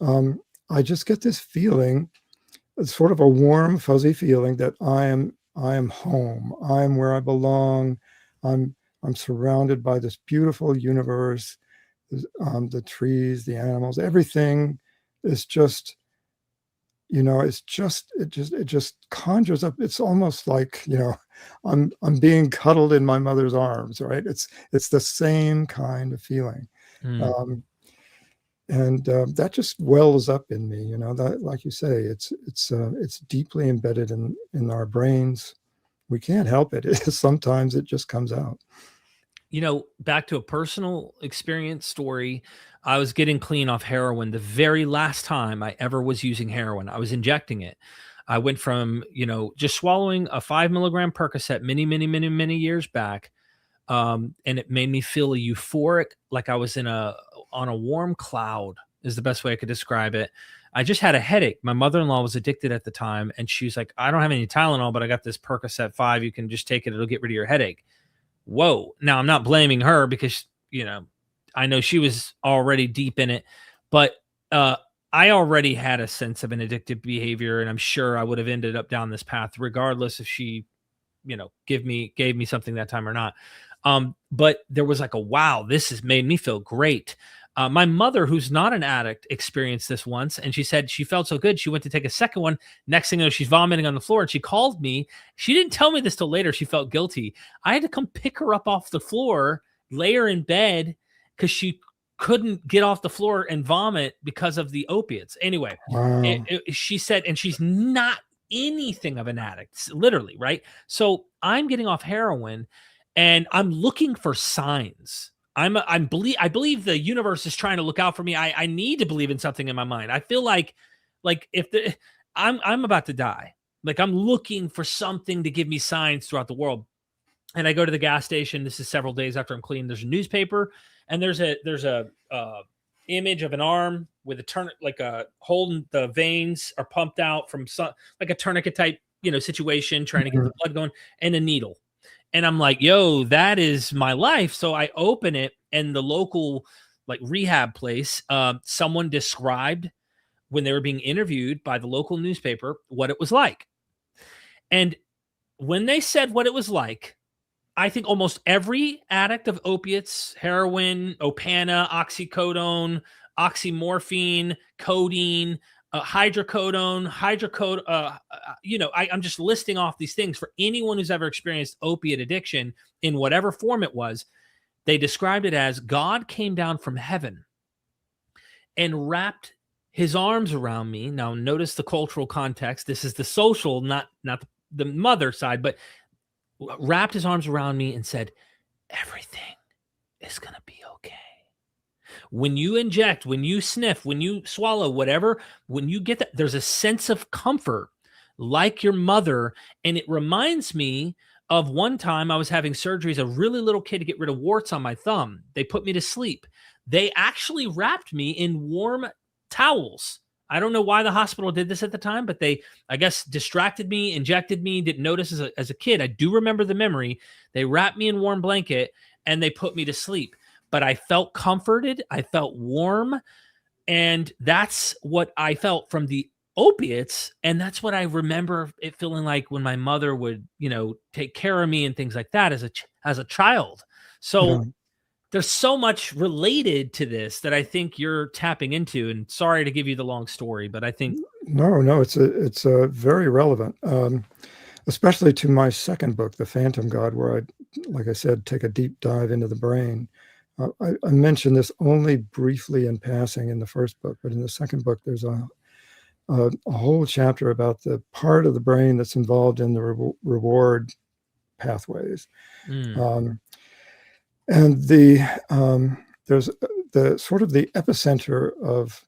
I just get this feeling, it's sort of a warm, fuzzy feeling that I am home. I'm where I belong. I'm surrounded by this beautiful universe. The trees, the animals, everything is just, it just conjures up. It's almost like, I'm being cuddled in my mother's arms, right? It's the same kind of feeling. Mm. And that just wells up in me, that, like you say, it's deeply embedded in our brains. We can't help it. Sometimes it just comes out. Back to a personal experience story. I was getting clean off heroin the very last time I ever was using heroin. I was injecting it. I went from, just swallowing a 5 milligram Percocet many, many, many, many years back. And it made me feel euphoric, like I was on a warm cloud, is the best way I could describe it. I just had a headache. My mother-in-law was addicted at the time, and she's like, I don't have any Tylenol, but I got this Percocet 5. You can just take it. It'll get rid of your headache. Whoa. Now, I'm not blaming her because, I know she was already deep in it, but I already had a sense of an addictive behavior, and I'm sure I would have ended up down this path regardless if she, gave me something that time or not. But there was like wow, this has made me feel great. My mother, who's not an addict, experienced this once, and she said she felt so good. She went to take a second one. Next thing you know, she's vomiting on the floor, and she called me. She didn't tell me this till later. She felt guilty. I had to come pick her up off the floor, lay her in bed, because she couldn't get off the floor and vomit because of the opiates. Anyway, Wow. she said, and she's not anything of an addict, literally, right? So I'm getting off heroin, and I'm looking for signs. I believe the universe is trying to look out for me. I need to believe in something in my mind. I feel like if I'm about to die, like I'm looking for something to give me signs throughout the world. And I go to the gas station. This is several days after I'm clean. There's a newspaper, and there's a image of an arm with holding the veins are pumped out from some, like a tourniquet type, situation, trying to get the blood going, and a needle. And I'm like, yo, that is my life. So I open it, and the local rehab place, someone described when they were being interviewed by the local newspaper what it was like. And when they said what it was like, I think almost every addict of opiates, heroin, Opana, oxycodone, oxymorphine, codeine, hydrocodone, I'm just listing off these things for anyone who's ever experienced opiate addiction in whatever form it was. They described it as God came down from heaven and wrapped his arms around me. Now, notice the cultural context. This is the social, not the mother side, but wrapped his arms around me and said, everything is going to be okay. When you inject, when you sniff, when you swallow, whatever, when you get that, there's a sense of comfort like your mother. And it reminds me of one time I was having surgery as a really little kid to get rid of warts on my thumb. They put me to sleep. They actually wrapped me in warm towels. I don't know why the hospital did this at the time, but they, I guess, distracted me, injected me, didn't notice as a kid. I do remember the memory. They wrapped me in warm blanket and they put me to sleep. But I felt comforted. I felt warm. And that's what I felt from the opiates. And that's what I remember it feeling like when my mother would, take care of me and things like that as a child. So Yeah. there's so much related to this that I think you're tapping into. And sorry to give you the long story, but I think No, it's very relevant, especially to my second book, The Phantom God, where I, like I said, take a deep dive into the brain. I mentioned this only briefly in passing in the first book, but in the second book, there's a whole chapter about the part of the brain that's involved in the reward pathways. And there's the sort of the epicenter of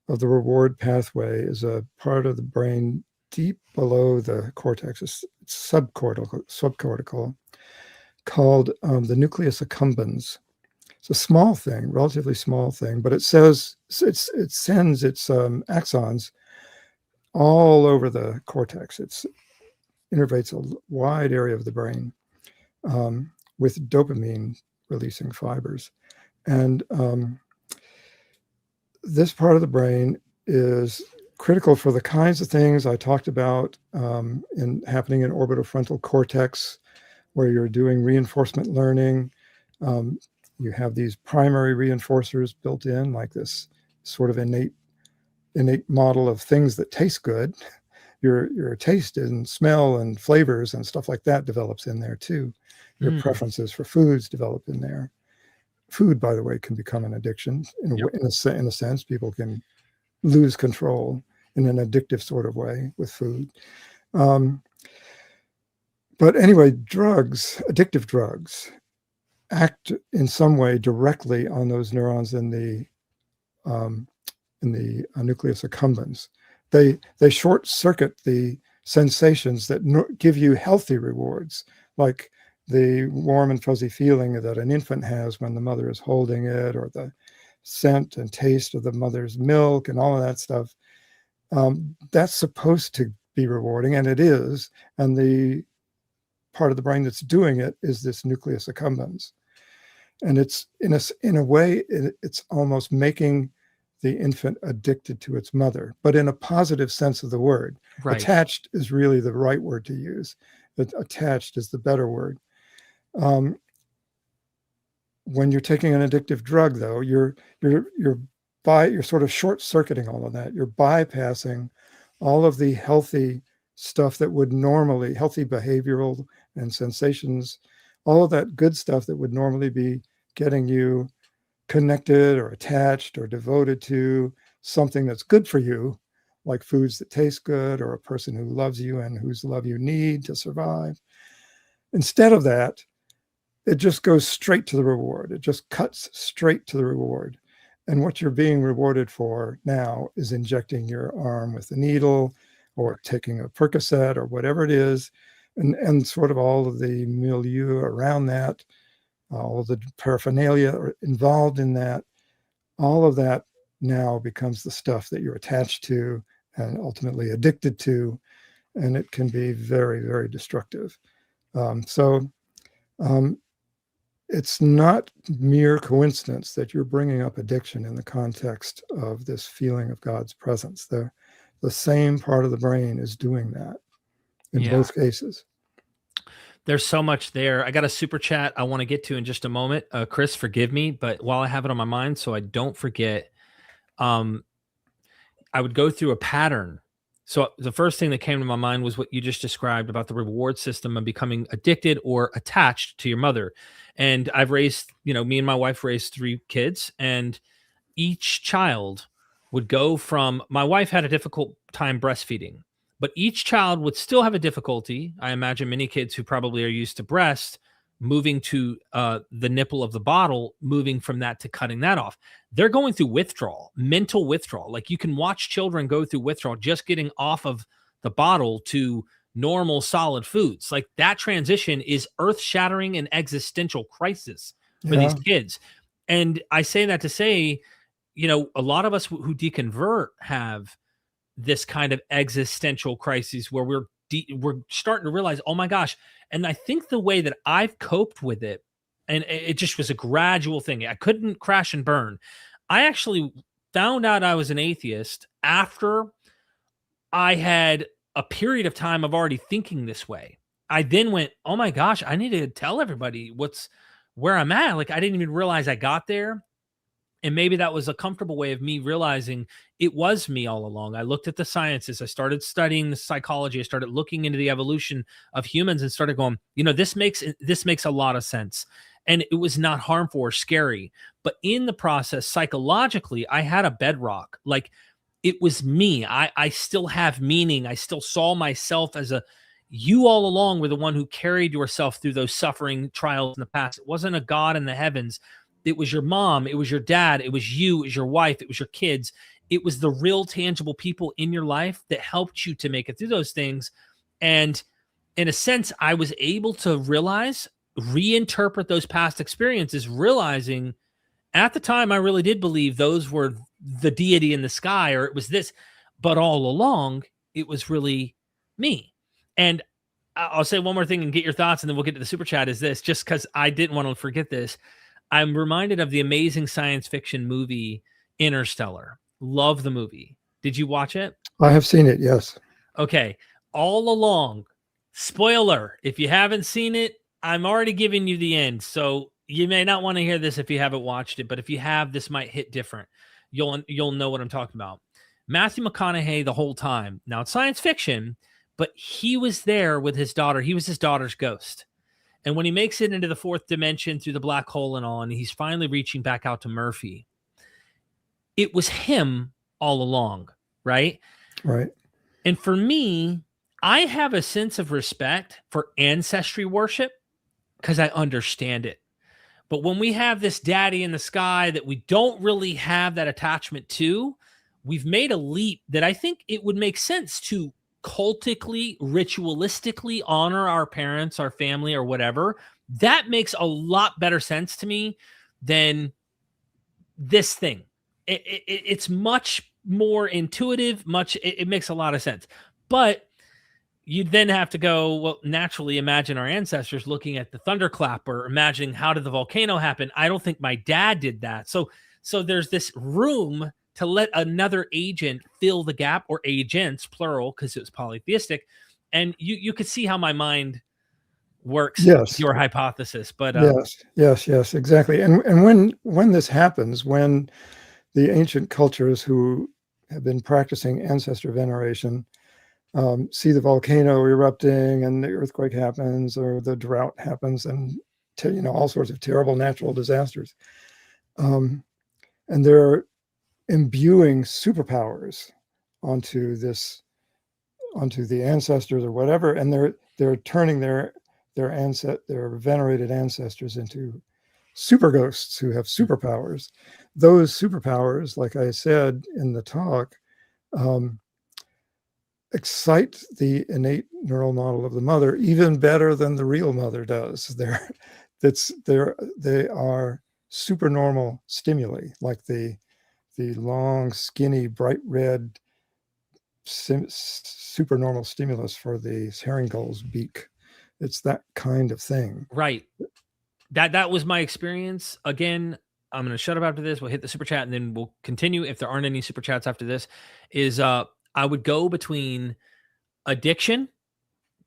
the reward pathway is a part of the brain deep below the cortex. It's subcortical, called the nucleus accumbens. It's a small thing, relatively small thing, but it sends its axons all over the cortex. It innervates a wide area of the brain with dopamine releasing fibers. And this part of the brain is critical for the kinds of things I talked about happening in orbitofrontal cortex, where you're doing reinforcement learning. You have these primary reinforcers built in, like this sort of innate model of things that taste good. Your taste and smell and flavors and stuff like that develops in there too. Your preferences for foods develop in there. Food, by the way, can become an addiction in a sense. People can lose control in an addictive sort of way with food. But anyway, addictive drugs, act in some way directly on those neurons in the nucleus accumbens. They short circuit the sensations that give you healthy rewards, like the warm and fuzzy feeling that an infant has when the mother is holding it, or the scent and taste of the mother's milk and all of that stuff. That's supposed to be rewarding, and it is. And the part of the brain that's doing it is this nucleus accumbens. And it's in a way, it's almost making the infant addicted to its mother, but in a positive sense of the word. Right. Attached is really the right word to use. Attached is the better word. When you're taking an addictive drug, though, you're sort of short-circuiting all of that. You're bypassing all of the healthy stuff that would normally, healthy behavioral and sensations, all of that good stuff that would normally be getting you connected or attached or devoted to something that's good for you, like foods that taste good, or a person who loves you and whose love you need to survive. Instead of that, it just goes straight to the reward. It just cuts straight to the reward. And what you're being rewarded for now is injecting your arm with a needle, or taking a Percocet, or whatever it is, and sort of all of the milieu around that, all of the paraphernalia involved in that. All of that now becomes the stuff that you're attached to and ultimately addicted to, and it can be very, very destructive. It's not mere coincidence that you're bringing up addiction in the context of this feeling of God's presence. The same part of the brain is doing that in both cases. There's so much there. I got a super chat I want to get to in just a moment. Chris, forgive me, but while I have it on my mind, so I don't forget, I would go through a pattern. So the first thing that came to my mind was what you just described about the reward system and becoming addicted or attached to your mother. And I've raised, me and my wife raised 3 kids, and each child would go from, my wife had a difficult time breastfeeding, but each child would still have a difficulty. I imagine many kids who probably are used to breast moving to the nipple of the bottle, moving from that to cutting that off. They're going through withdrawal, mental withdrawal. Like, you can watch children go through withdrawal, just getting off of the bottle to normal solid foods. Like, that transition is earth shattering and existential crisis for these kids. And I say that to say, a lot of us who deconvert have this kind of existential crisis where we're starting to realize, oh my gosh. And I think the way that I've coped with it, and it just was a gradual thing. I couldn't crash and burn. I actually found out I was an atheist after I had a period of time of already thinking this way. I then went, oh my gosh, I need to tell everybody where I'm at. Like, I didn't even realize I got there. And maybe that was a comfortable way of me realizing it was me all along. I looked at the sciences. I started studying the psychology. I started looking into the evolution of humans and started going, this makes a lot of sense. And it was not harmful or scary. But in the process, psychologically, I had a bedrock. Like, it was me. I still have meaning. I still saw myself as you all along were the one who carried yourself through those suffering trials in the past. It wasn't a God in the heavens. It was your mom. It was your dad. It was you. It was your wife. It was your kids. It was the real tangible people in your life that helped you to make it through those things. And in a sense, I was able to reinterpret those past experiences, realizing at the time I really did believe those were the deity in the sky, or it was this, but all along it was really me. And I'll say one more thing and get your thoughts, and then we'll get to the super chat, is this, just because I didn't want to forget this. I'm reminded of the amazing science fiction movie Interstellar. Love the movie. Did you watch it? I have seen it, yes. Okay. All along, spoiler, if you haven't seen it, I'm already giving you the end. So you may not want to hear this if you haven't watched it, but if you have, this might hit different. You'll know what I'm talking about. Matthew McConaughey the whole time. Now, it's science fiction, but he was there with his daughter. He was his daughter's ghost. And when he makes it into the fourth dimension through the black hole and all, and he's finally reaching back out to Murphy, it was him all along, right? Right. And for me, I have a sense of respect for ancestry worship because I understand it. But when we have this daddy in the sky that we don't really have that attachment to, we've made a leap that I think it would make sense to cultically, ritualistically honor our parents, our family, or whatever. That makes a lot better sense to me than this thing. It's much more intuitive, it makes a lot of sense. But you then have to go, well, naturally imagine our ancestors looking at the thunderclap or imagining how did the volcano happen. I don't think my dad did that. So there's this room to let another agent fill the gap, or agents, plural, because it was polytheistic. And you could see how my mind works. Yes. Your hypothesis. But yes, exactly. And when this happens, when the ancient cultures who have been practicing ancestor veneration see the volcano erupting and the earthquake happens, or the drought happens, and all sorts of terrible natural disasters, and they're imbuing superpowers onto the ancestors or whatever, and they're turning their venerated ancestors into super ghosts who have superpowers. Those superpowers, like I said in the talk, excite the innate neural model of the mother even better than the real mother does. They are supernormal stimuli, like the long, skinny, bright red supernormal stimulus for the herring gull's beak. It's that kind of thing. Right. That was my experience. Again, I'm going to shut up after this. We'll hit the super chat and then we'll continue. If there aren't any super chats after this, is I would go between addiction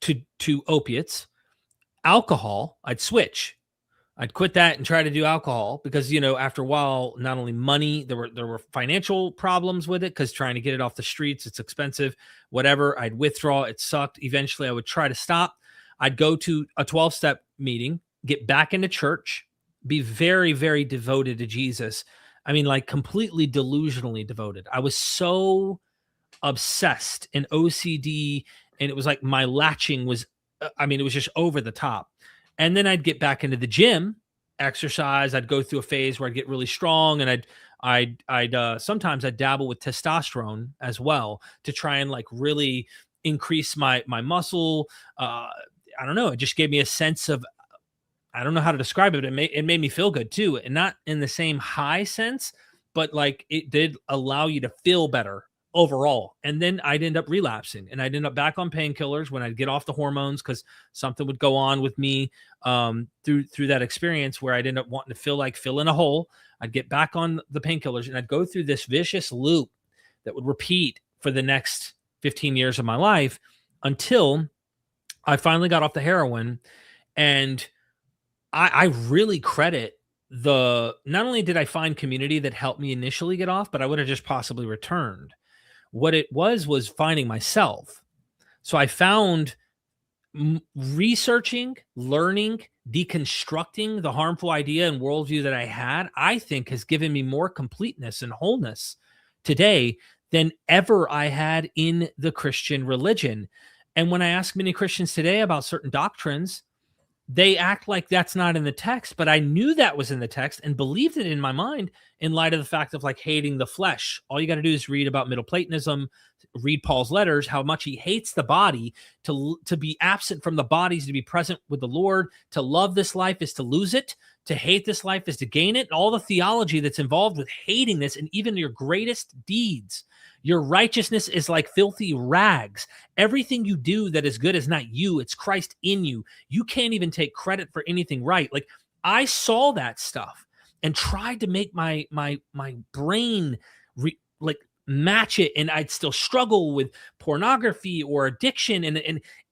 to opiates, alcohol. I'd switch. I'd quit that and try to do alcohol because, after a while, not only money, there were financial problems with it because trying to get it off the streets, it's expensive, whatever. I'd withdraw. It sucked. Eventually, I would try to stop. I'd go to a 12-step meeting, get back into church, be very, very devoted to Jesus. I mean, like completely delusionally devoted. I was so obsessed and OCD, and it was like my latching was, I mean, it was just over the top. And then I'd get back into the gym, exercise. I'd go through a phase where I'd get really strong, and I'd sometimes I'd dabble with testosterone as well to try and like really increase my muscle. I don't know. It just gave me a sense of, I don't know how to describe it. It made me feel good too, and not in the same high sense, but like it did allow you to feel better overall. And then I'd end up relapsing, and I'd end up back on painkillers when I'd get off the hormones because something would go on with me through that experience where I'd end up wanting to feel like fill in a hole. I'd get back on the painkillers, and I'd go through this vicious loop that would repeat for the next 15 years of my life until I finally got off the heroin. And I really credit not only did I find community that helped me initially get off, but I would have just possibly returned. What it was finding myself. So I found researching, learning, deconstructing the harmful idea and worldview that I had, I think has given me more completeness and wholeness today than ever I had in the Christian religion. And when I ask many Christians today about certain doctrines, they act like that's not in the text, but I knew that was in the text and believed it in my mind in light of the fact of like hating the flesh. All you got to do is read about Middle Platonism, read Paul's letters, how much he hates the body, to be absent from the bodies, to be present with the Lord, to love this life is to lose it, to hate this life is to gain it, and all the theology that's involved with hating this, and even your greatest deeds. Your righteousness is like filthy rags. Everything you do that is good is not you. It's Christ in you. You can't even take credit for anything right. Like I saw that stuff and tried to make my brain like match it, and I'd still struggle with pornography or addiction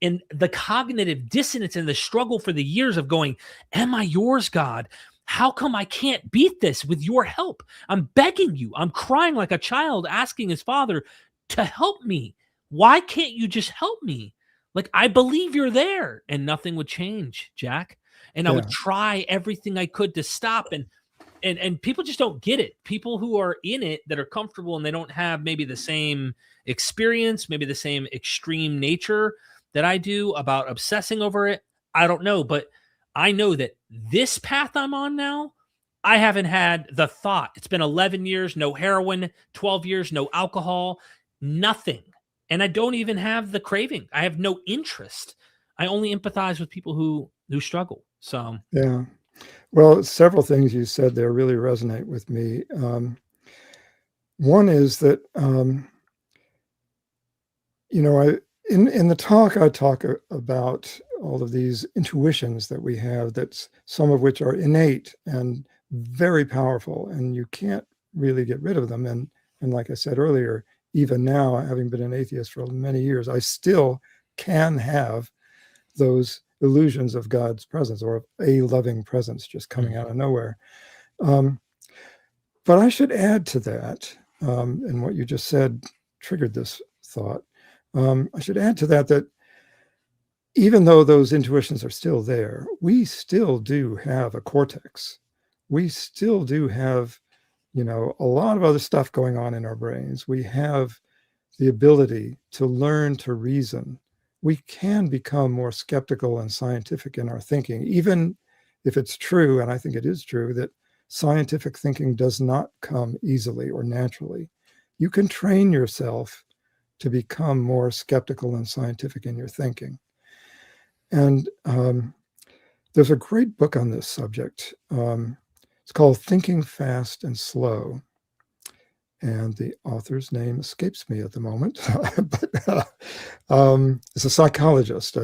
and the cognitive dissonance and the struggle for the years of going, am I yours, God? How come I can't beat this with your help? I'm begging you. I'm crying like a child asking his father to help me. Why can't you just help me? Like, I believe you're there. And nothing would change, Jack. And I would try everything I could to stop. And people just don't get it. People who are in it that are comfortable and they don't have maybe the same experience, maybe the same extreme nature that I do about obsessing over it. I don't know, but I know that this path I'm on now, I haven't had the thought. It's been 11 years, no heroin, 12 years, no alcohol, nothing. And I don't even have the craving. I have no interest. I only empathize with people who struggle. So, yeah. Well, several things you said there really resonate with me. One is that, in the talk, I talk about all of these intuitions that we have, that's some of which are innate and very powerful, and you can't really get rid of them. And like I said earlier, even now, having been an atheist for many years, I still can have those illusions of God's presence or of a loving presence just coming out of nowhere. But I should add to that, and what you just said triggered this thought. I should add to that even though those intuitions are still there, we still do have a cortex. We still do have, a lot of other stuff going on in our brains. We have the ability to learn to reason. We can become more skeptical and scientific in our thinking, even if it's true, and I think it is true, that scientific thinking does not come easily or naturally. You can train yourself to become more skeptical and scientific in your thinking. And there's a great book on this subject. It's called Thinking Fast and Slow. And the author's name escapes me at the moment, but it's a psychologist,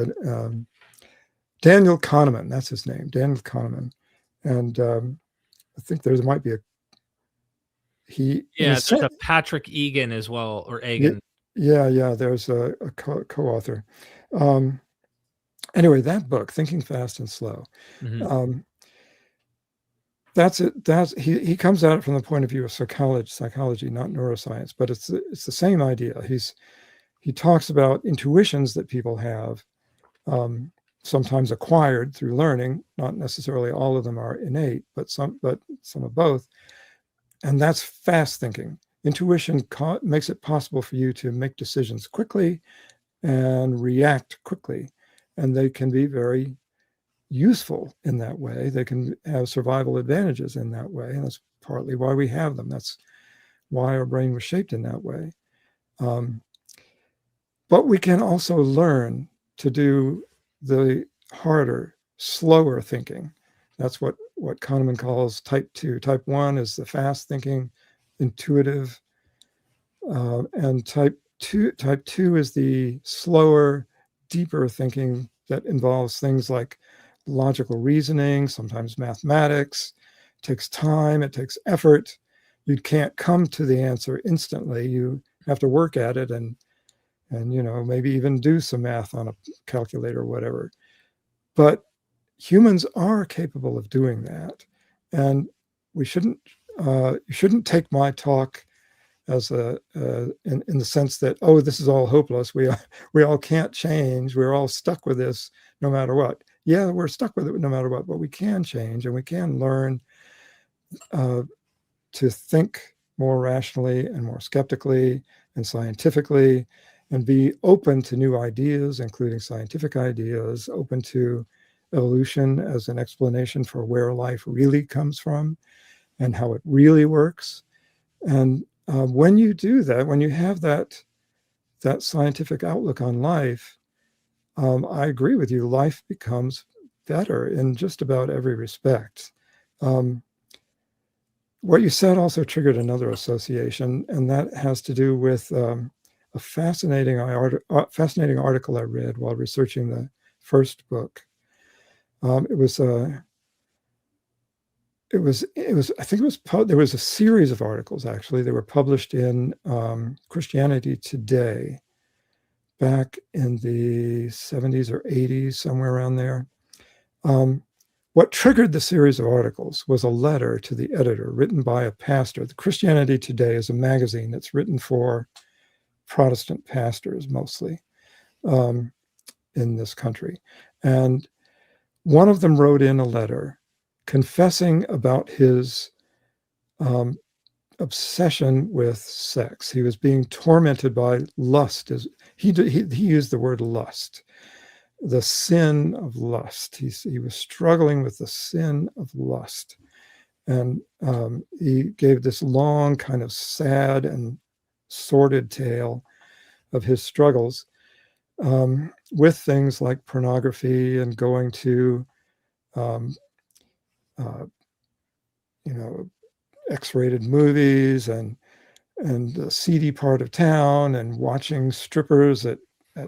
Daniel Kahneman, that's his name, Daniel Kahneman. And I think there might be there's a Patrick Egan as well, or Egan. Yeah, there's a co-author. Anyway, that book, Thinking Fast and Slow, that's it. He comes at it from the point of view of psychology, not neuroscience, but it's the same idea. He talks about intuitions that people have, sometimes acquired through learning. Not necessarily all of them are innate, but some of both. And that's fast thinking. Intuition makes it possible for you to make decisions quickly and react quickly. And they can be very useful in that way. They can have survival advantages in that way. And that's partly why we have them. That's why our brain was shaped in that way. But we can also learn to do the harder, slower thinking. That's what Kahneman calls type 2. Type 1 is the fast thinking, intuitive, and type 2 is the slower, deeper thinking that involves things like logical reasoning, sometimes mathematics. It takes time, it takes effort. You can't come to the answer instantly. You have to work at it and maybe even do some math on a calculator or whatever. But humans are capable of doing that, and you shouldn't take my talk as in the sense that, oh, this is all hopeless. We all can't change. We're all stuck with this no matter what. Yeah, we're stuck with it no matter what, but we can change, and we can learn to think more rationally and more skeptically and scientifically, and be open to new ideas, including scientific ideas, open to evolution as an explanation for where life really comes from and how it really works. And when you do that, when you have that scientific outlook on life, I agree with you, life becomes better in just about every respect. What you said also triggered another association, and that has to do with a fascinating article I read while researching the first book. There was a series of articles, actually. They were published in Christianity Today back in the 70s or 80s, somewhere around there. What triggered the series of articles was a letter to the editor written by a pastor. The Christianity Today is a magazine that's written for Protestant pastors mostly in this country. And one of them wrote in a letter confessing about his obsession with sex. He was being tormented by lust. He used the word lust, the sin of lust. He was struggling with the sin of lust. And he gave this long, kind of sad and sordid tale of his struggles with things like pornography and going to X-rated movies and the seedy part of town and watching strippers at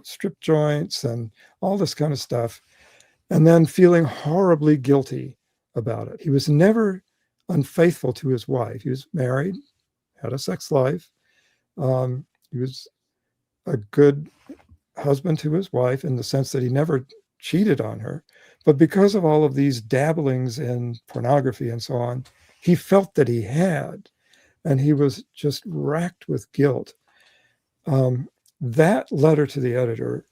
strip joints and all this kind of stuff, and then feeling horribly guilty about it. He was never unfaithful to his wife. He was married, had a sex life. He was a good husband to his wife in the sense that he never cheated on her. But because of all of these dabblings in pornography and so on, he felt that he had, and he was just racked with guilt. That letter to the editor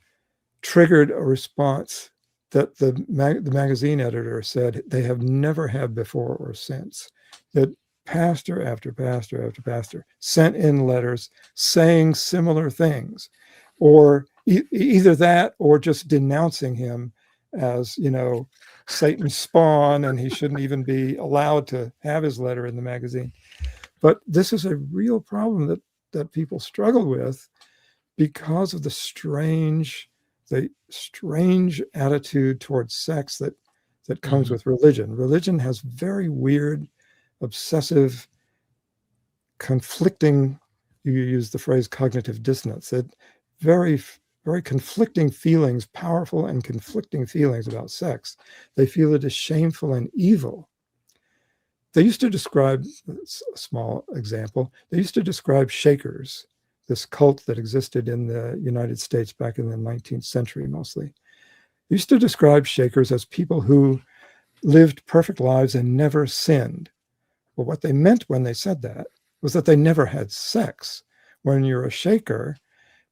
triggered a response that the magazine editor said they have never had before or since. That pastor after pastor after pastor sent in letters saying similar things, or either that or just denouncing him as, Satan's spawn, and he shouldn't even be allowed to have his letter in the magazine. But this is a real problem that people struggle with because of the strange attitude towards sex that comes with religion. Religion has very weird, obsessive, conflicting, you use the phrase cognitive dissonance, that very conflicting feelings, powerful and conflicting feelings about sex. They feel it is shameful and evil. They used to describe, a small example, they used to describe Shakers, this cult that existed in the United States back in the 19th century mostly. They used to describe Shakers as people who lived perfect lives and never sinned. Well, what they meant when they said that was that they never had sex. When you're a Shaker,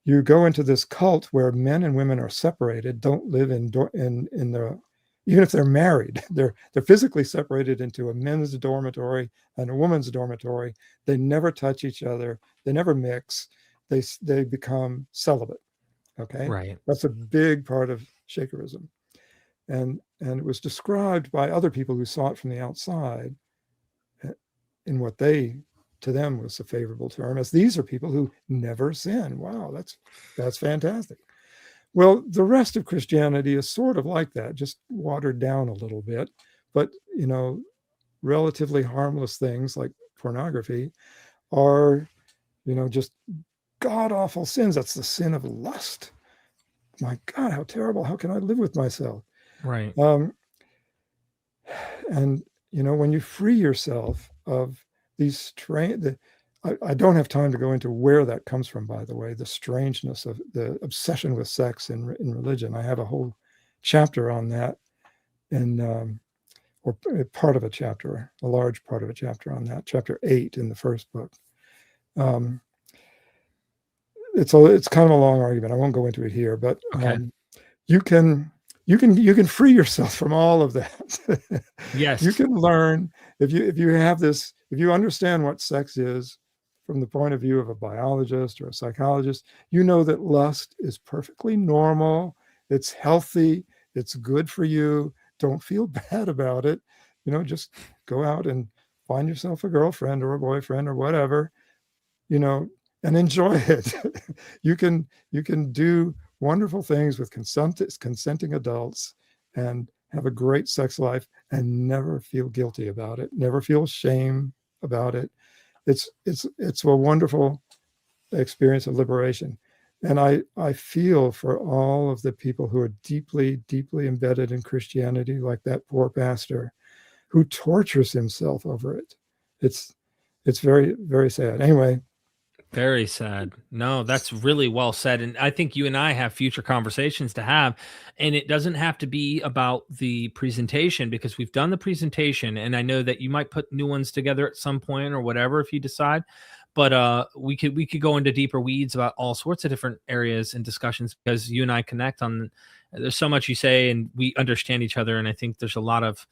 you go into this cult where men and women are separated, don't live in even if they're married, they're physically separated into a men's dormitory and a woman's dormitory. They never touch each other. They never mix. They become celibate. Okay, Right. that's a big part of Shakerism, and it was described by other people who saw it from the outside in what to them was a favorable term, as these are people who never sin. Wow, that's fantastic. Well, the rest of Christianity is sort of like that, just watered down a little bit, but relatively harmless things like pornography are, just god awful sins. That's the sin of lust. My God, how terrible! How can I live with myself? Right. And when you free yourself of these I don't have time to go into where that comes from, by the way, the strangeness of the obsession with sex in religion. I have a whole chapter on that, or part of a chapter, a large part of a chapter on that, chapter 8 in the first book. It's kind of a long argument. I won't go into it here, but Okay. you can free yourself from all of that. Yes. You can learn if you understand what sex is from the point of view of a biologist or a psychologist. You know that lust is perfectly normal. It's healthy. It's good for you. Don't feel bad about it. Just go out and find yourself a girlfriend or a boyfriend or whatever, and enjoy it. You can do wonderful things with consenting adults and have a great sex life and never feel guilty about it, never feel shame about it. It's a wonderful experience of liberation. And I feel for all of the people who are deeply, deeply embedded in Christianity, like that poor pastor who tortures himself over it. It's very, very sad. Anyway. Very sad. No, that's really well said. And I think you and I have future conversations to have. And it doesn't have to be about the presentation, because we've done the presentation. And I know that you might put new ones together at some point or whatever if you decide. But we could go into deeper weeds about all sorts of different areas and discussions, because you and I connect on, there's so much you say and we understand each other. And I think there's a lot of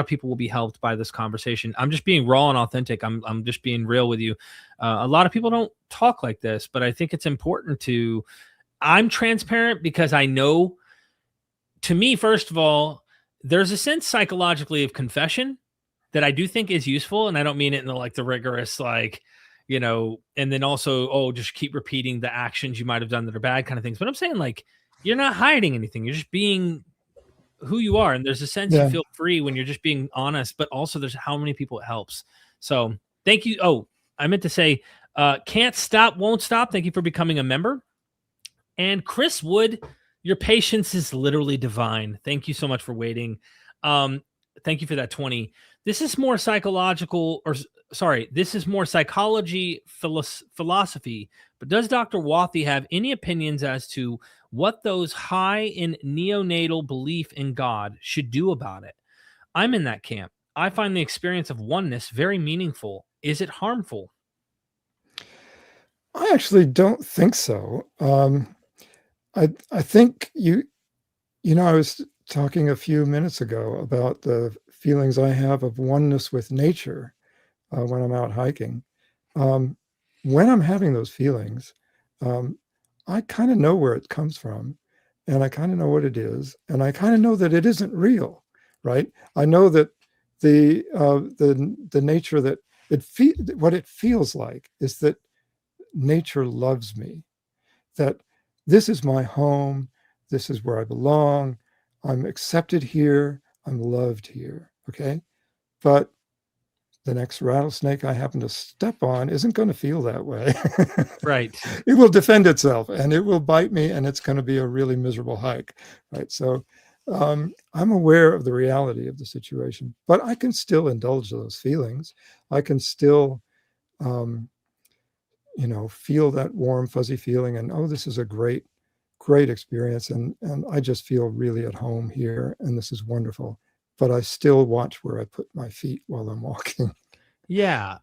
people will be helped by this conversation. I'm just being raw and authentic. I'm just being real with you. A lot of people don't talk like this, but I think it's important to, I'm transparent because I know, to me, first of all, there's a sense psychologically of confession that I do think is useful. And I don't mean it in the rigorous, and then also, just keep repeating the actions you might've done that are bad kind of things. But I'm saying, you're not hiding anything. You're just being who you are, and there's a sense you feel free when you're just being honest, but also there's how many people it helps. So thank you. I meant to say, can't stop, won't stop. Thank you for becoming a member. And Chris Wood, your patience is literally divine. Thank you so much for waiting. Thank you for that 20. This is more psychological, this is more psychology philosophy, but does Dr. Wathey have any opinions as to what those high in neonatal belief in God should do about it? I'm in that camp. I find the experience of oneness very meaningful. Is it harmful? I actually don't think so. I think I was talking a few minutes ago about the feelings I have of oneness with nature when I'm out hiking. When I'm having those feelings, I kind of know where it comes from, and I kind of know what it is, and I kind of know that it isn't real, right? I know that the nature that what it feels like is that nature loves me, that this is my home, this is where I belong, I'm accepted here, I'm loved here, okay? But the next rattlesnake I happen to step on isn't going to feel that way. Right. It will defend itself and it will bite me, and it's going to be a really miserable hike, right? So I'm aware of the reality of the situation, but I can still indulge those feelings. I can still, feel that warm, fuzzy feeling, and this is a great, great experience, and I just feel really at home here, and this is wonderful. But I still watch where I put my feet while I'm walking. Yeah,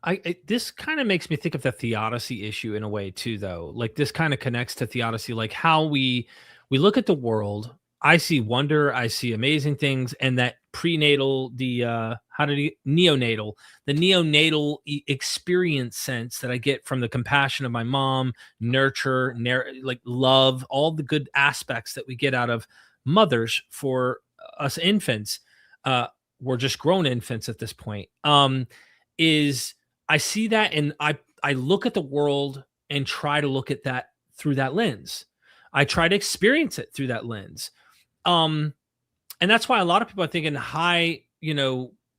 this kind of makes me think of the theodicy issue in a way too, though. Like this kind of connects to theodicy, like how we look at the world I see wonder, I see amazing things, and that prenatal, the neonatal, the neonatal experience sense that I get from the compassion of my mom, nurture, like love, all the good aspects that we get out of mothers for us infants. Uh, we're just grown infants at this point. Is I see that, and I look at the world and try to look at that through that lens. I try to experience it through that lens. Um, and that's why a lot of people are thinking high,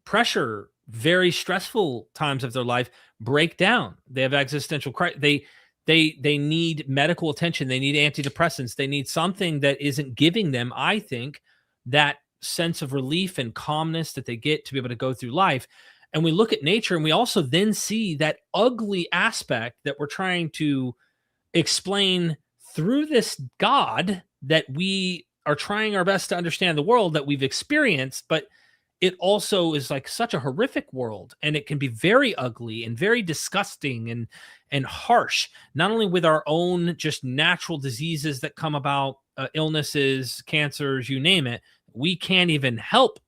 pressure, very stressful times of their life break down. They have existential crisis. They need medical attention. They need antidepressants. They need something that isn't giving them, I think, that sense of relief and calmness that they get to be able to go through life. And we look at nature, and we also then see that ugly aspect that we're trying to explain through this God that we are trying our best to understand the world that we've experienced, but it also is like such a horrific world, and it can be very ugly and very disgusting and harsh, not only with our own just natural diseases that come about, illnesses, cancers, you name it, we can't even help.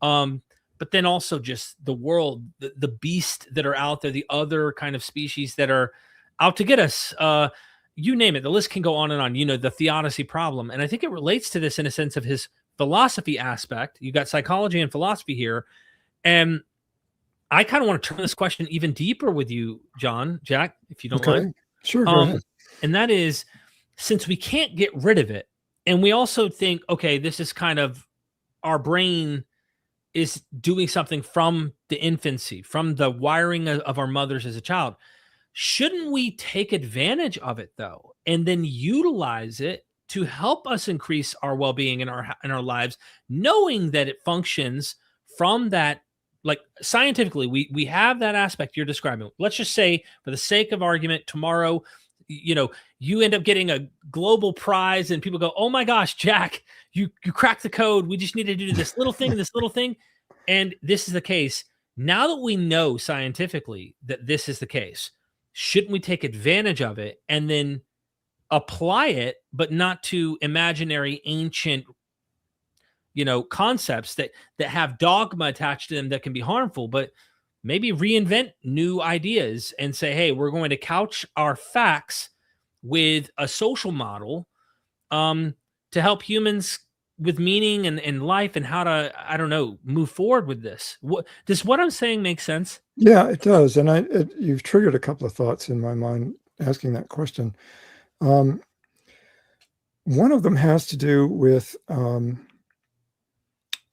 But then also just the world, the beasts that are out there, the other kind of species that are out to get us. You name it. The list can go on and on. The theodicy problem. And I think it relates to this in a sense of his philosophy aspect. You got psychology and philosophy here. And I kind of want to turn this question even deeper with you, Jack, if you don't mind. Sure, go ahead. And that is, since we can't get rid of it, and we also think, okay, this is kind of our brain is doing something from the infancy, from the wiring of our mothers as a child. Shouldn't we take advantage of it though, and then utilize it to help us increase our well-being in our lives, knowing that it functions from that, like scientifically, we have that aspect you're describing. Let's just say, for the sake of argument, tomorrow, you end up getting a global prize, and people go, "Oh my gosh, Jack, you cracked the code. We just need to do this little thing, this little thing," and this is the case. Now that we know scientifically that this is the case, shouldn't we take advantage of it and then apply it, but not to imaginary ancient, concepts that have dogma attached to them that can be harmful, but maybe reinvent new ideas and say, hey, we're going to couch our facts with a social model, to help humans with meaning and life, and how to, I don't know, move forward with this. Does what I'm saying make sense? Yeah, it does. And you've triggered a couple of thoughts in my mind asking that question. One of them has to do with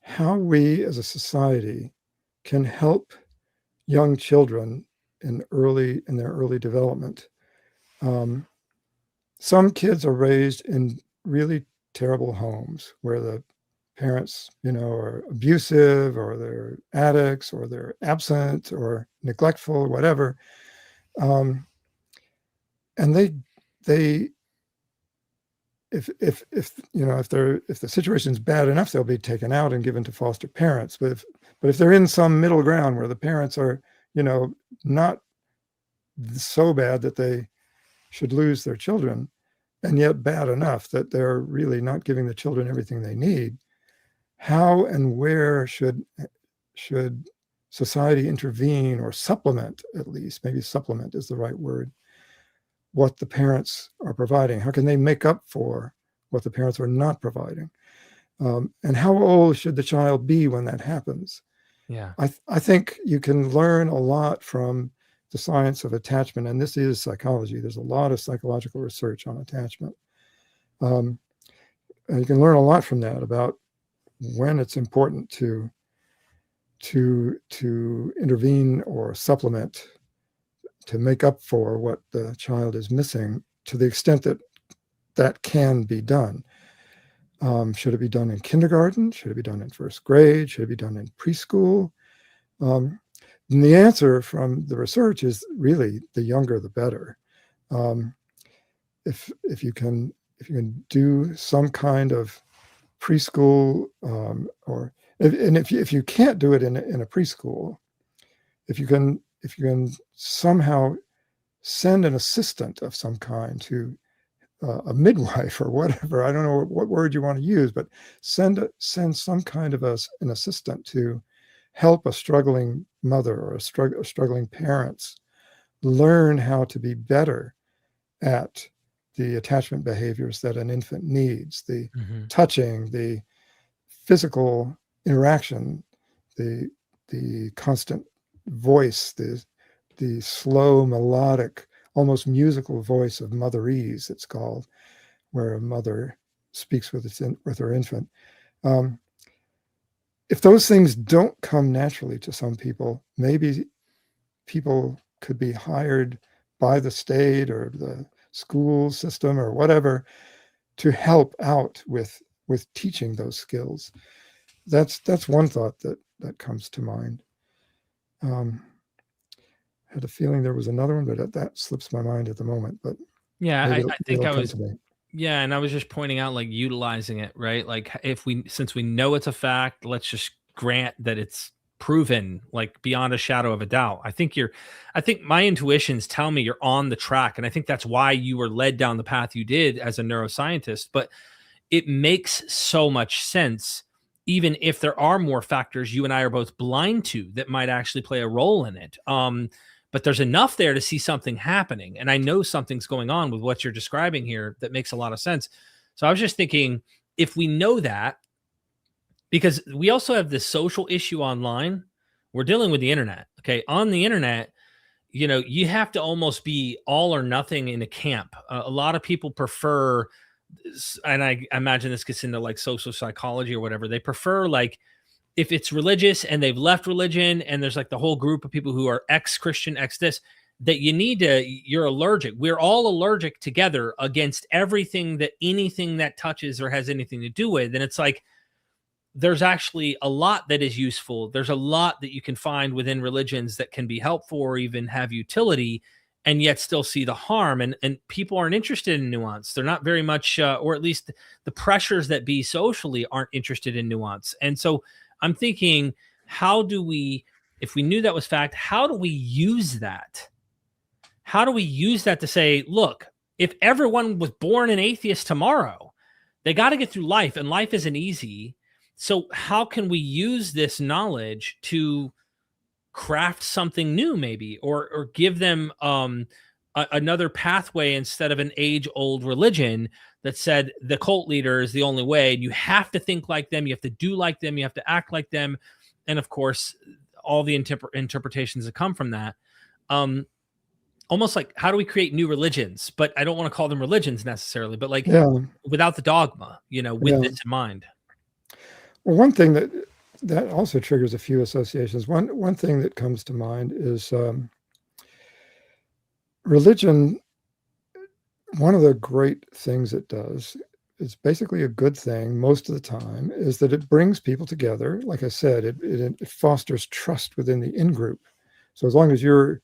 how we as a society can help young children in their early development. Some kids are raised in really terrible homes where the parents, are abusive, or they're addicts, or they're absent, or neglectful, or whatever. And they if the situation's bad enough, they'll be taken out and given to foster parents. But if they're in some middle ground where the parents are, not so bad that they should lose their children, and yet bad enough that they're really not giving the children everything they need, how and where should society intervene, or supplement, at least, maybe supplement is the right word, what the parents are providing? How can they make up for what the parents are not providing? And how old should the child be when that happens? Yeah. I think you can learn a lot from the science of attachment, and this is psychology. There's a lot of psychological research on attachment. And you can learn a lot from that about when it's important to intervene or supplement to make up for what the child is missing, to the extent that that can be done. Should it be done in kindergarten? Should it be done in first grade? Should it be done in preschool? And the answer from the research is really the younger the better. If you can do some kind of preschool, if you can't do it in a preschool, if you can somehow send an assistant of some kind to a midwife or whatever. I don't know what word you want to use, but send some kind of an assistant to help a struggling mother or a struggling parents learn how to be better at the attachment behaviors that an infant needs, the touching, the physical interaction, the constant voice, the slow, melodic, almost musical voice of motherese, it's called, where a mother speaks with her infant. If those things don't come naturally to some people, maybe people could be hired by the state or the school system or whatever to help out with teaching those skills. That's one thought that comes to mind. Had a feeling there was another one, but that slips my mind at the moment. But yeah, maybe I think it'll I come was to me. yeah, and I was just pointing out like utilizing it, right? Like since we know it's a fact, let's just grant that it's proven like beyond a shadow of a doubt. I think my intuitions tell me you're on the track, and I think that's why you were led down the path you did as a neuroscientist. But it makes so much sense, even if there are more factors you and I are both blind to that might actually play a role in it. But there's enough there to see something happening. And I know something's going on with what you're describing here that makes a lot of sense. So I was just thinking, if we know that, because we also have this social issue online, we're dealing with the internet. Okay. On the internet, you have to almost be all or nothing in a camp. A lot of people prefer, and I imagine this gets into like social psychology or whatever, they prefer like, if it's religious and they've left religion and there's like the whole group of people who are ex-Christian, ex this, that you're allergic. We're all allergic together against anything that touches or has anything to do with. And it's like, there's actually a lot that is useful. There's a lot that you can find within religions that can be helpful or even have utility, and yet still see the harm. And people aren't interested in nuance. They're not very much, or at least the pressures that be socially aren't interested in nuance. And so I'm thinking, if we knew that was fact, how do we use that? How do we use that to say, look, if everyone was born an atheist tomorrow, they got to get through life, and life isn't easy. So how can we use this knowledge to craft something new, maybe, or give them another pathway instead of an age-old religion that said the cult leader is the only way, and you have to think like them, you have to do like them, you have to act like them, and of course, all the interpretations that come from that. Almost like, how do we create new religions? But I don't want to call them religions necessarily, but like without the dogma, with this in mind. Well, one thing that also triggers a few associations. One thing that comes to mind is religion. One of the great things it does, it's basically a good thing most of the time, is that it brings people together. Like I said, it fosters trust within the in-group. So as long as you're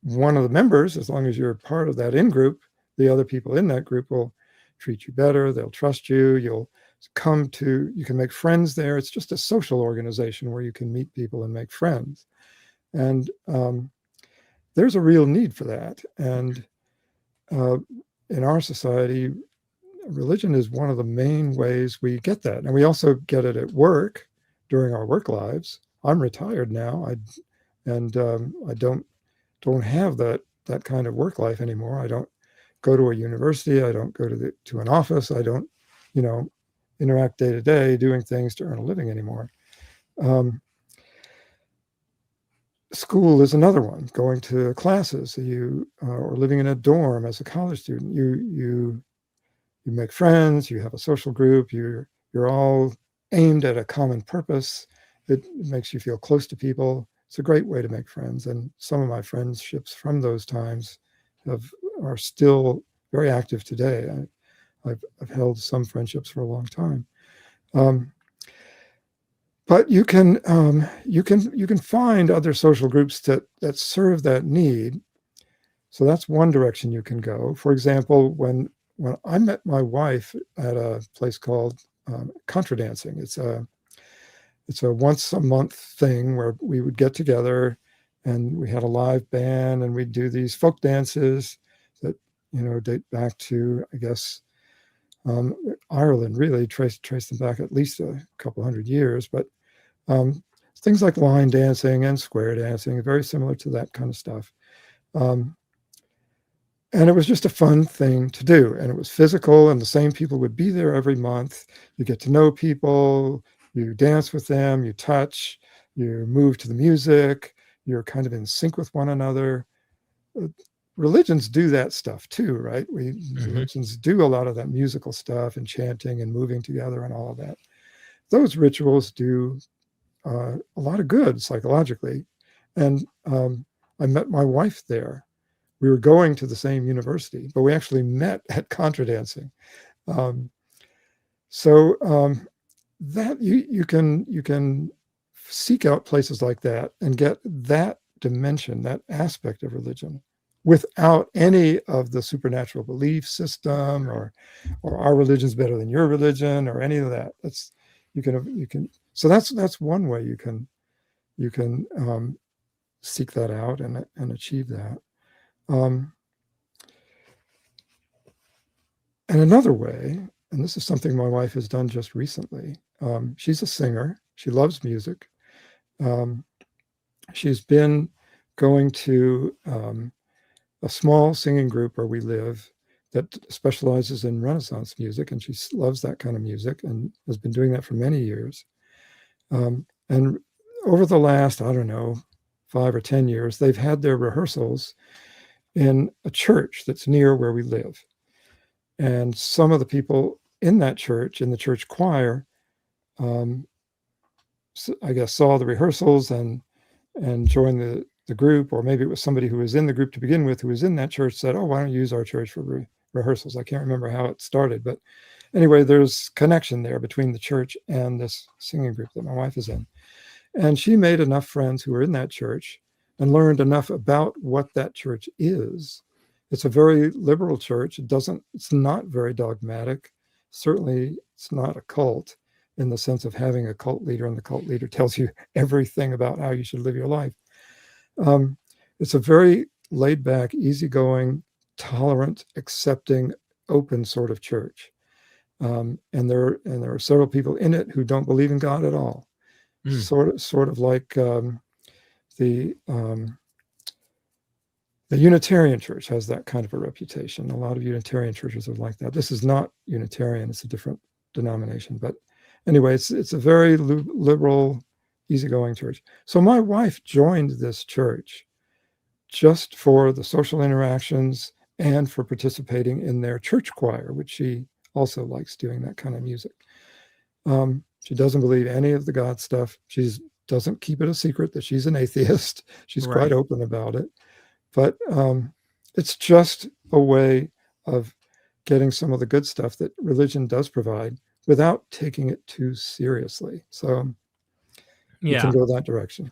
one of the members, as long as you're part of that in-group, the other people in that group will treat you better. They'll trust you. You can make friends there. It's just a social organization where you can meet people and make friends. And there's a real need for that. And in our society, religion is one of the main ways we get that. And we also get it at work during our work lives. I'm retired now. I don't have that kind of work life anymore. I don't go to a university. I don't go to an office. I don't, interact day to day doing things to earn a living anymore. School is another one. Going to classes, or living in a dorm as a college student, you make friends. You have a social group. You're all aimed at a common purpose. It makes you feel close to people. It's a great way to make friends. And some of my friendships from those times are still very active today. I've held some friendships for a long time. But you can find other social groups that serve that need. So that's one direction you can go. For example, when I met my wife at a place called Contra Dancing, it's a once a month thing where we would get together and we had a live band and we'd do these folk dances that date back to, I guess, Ireland, really trace them back at least a couple hundred years. But things like line dancing and square dancing, very similar to that kind of stuff. And it was just a fun thing to do. And it was physical, and the same people would be there every month. You get to know people, you dance with them, you touch, you move to the music, you're kind of in sync with one another. Religions do that stuff too, right? Religions do a lot of that musical stuff and chanting and moving together and all of that. Those rituals do a lot of good psychologically. And I met my wife there. We were going to the same university, but we actually met at contra dancing. So that you can seek out places like that and get that dimension, that aspect of religion, without any of the supernatural belief system or our religion's better than your religion or any of that. So that's one way you can seek that out and achieve that. And another way, and this is something my wife has done just recently, she's a singer. She loves music. She's been going to a small singing group where we live that specializes in Renaissance music, and she loves that kind of music and has been doing that for many years. And over the last, 5 or 10 years, they've had their rehearsals in a church that's near where we live. And some of the people in that church, in the church choir, I guess saw the rehearsals and joined the group, or maybe it was somebody who was in the group to begin with, who was in that church, said, "Oh, why don't you use our church for rehearsals?" I can't remember how it started, but anyway, there's connection there between the church and this singing group that my wife is in. And she made enough friends who were in that church and learned enough about what that church is. It's a very liberal church. It's not very dogmatic. Certainly, it's not a cult in the sense of having a cult leader, and the cult leader tells you everything about how you should live your life. It's a very laid back, easygoing, tolerant, accepting, open sort of church. And there are several people in it who don't believe in God at all. Sort of like the Unitarian Church has that kind of a reputation. A lot of Unitarian churches are like that. This is not Unitarian; it's a different denomination. But anyway, it's a very liberal, easygoing church. So my wife joined this church just for the social interactions and for participating in their church choir, which she also likes doing that kind of music. She doesn't believe any of the God stuff. She doesn't keep it a secret that she's an atheist. She's quite open about it. But it's just a way of getting some of the good stuff that religion does provide without taking it too seriously. So you can go that direction.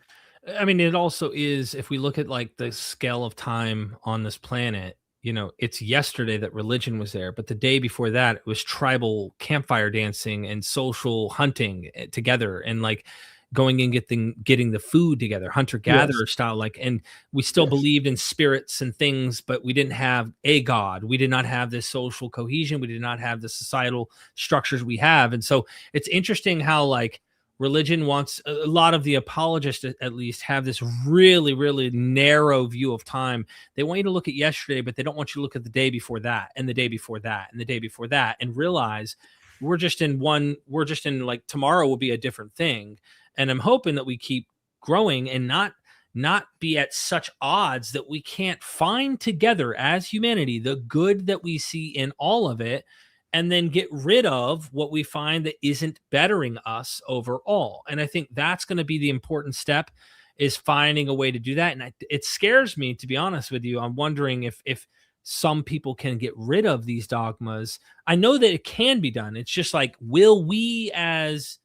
I mean, it also is, if we look at like the scale of time on this planet, it's yesterday that religion was there, but the day before that, it was tribal campfire dancing and social hunting together, and like going and getting the food together, hunter-gatherer style, and we still believed in spirits and things, but we didn't have a God. We did not have this social cohesion. We did not have the societal structures we have. And so it's interesting how religion wants, a lot of the apologists at least have this really, really narrow view of time. They want you to look at yesterday, but they don't want you to look at the day before that, and the day before that, and the day before that, and realize we're just in tomorrow will be a different thing. And I'm hoping that we keep growing and not be at such odds that we can't find together as humanity the good that we see in all of it, and then get rid of what we find that isn't bettering us overall. And I think that's going to be the important step, is finding a way to do that. And it scares me, to be honest with you. I'm wondering if some people can get rid of these dogmas. I know that it can be done. It's just will we as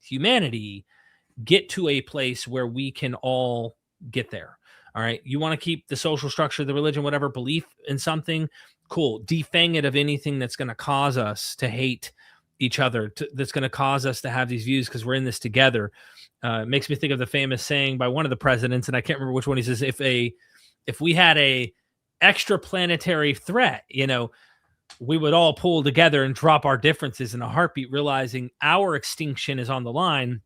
humanity get to a place where we can all get there? All right. You want to keep the social structure, the religion, whatever, belief in something, cool. Defang it of anything that's going to cause us to hate each other, that's going to cause us to have these views, because we're in this together. It makes me think of the famous saying by one of the presidents, and I can't remember which one. He says, if we had a extraplanetary threat, we would all pull together and drop our differences in a heartbeat, realizing our extinction is on the line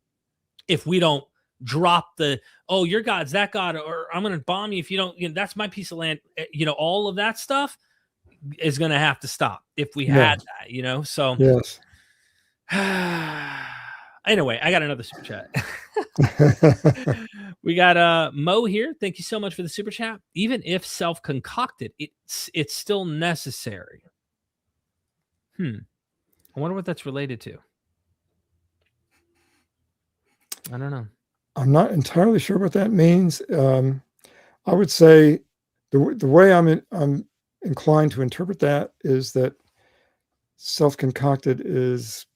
if we don't drop the, oh, your God's that God, or I'm going to bomb you if you don't, that's my piece of land. All of that stuff is going to have to stop if we had that, so. Yes. Anyway, I got another super chat. We got Mo here. Thank you so much for the super chat. Even if self-concocted, it's still necessary. I wonder what that's related to. I don't know. I'm not entirely sure what that means. I would say the way I'm inclined to interpret that is that self-concocted is,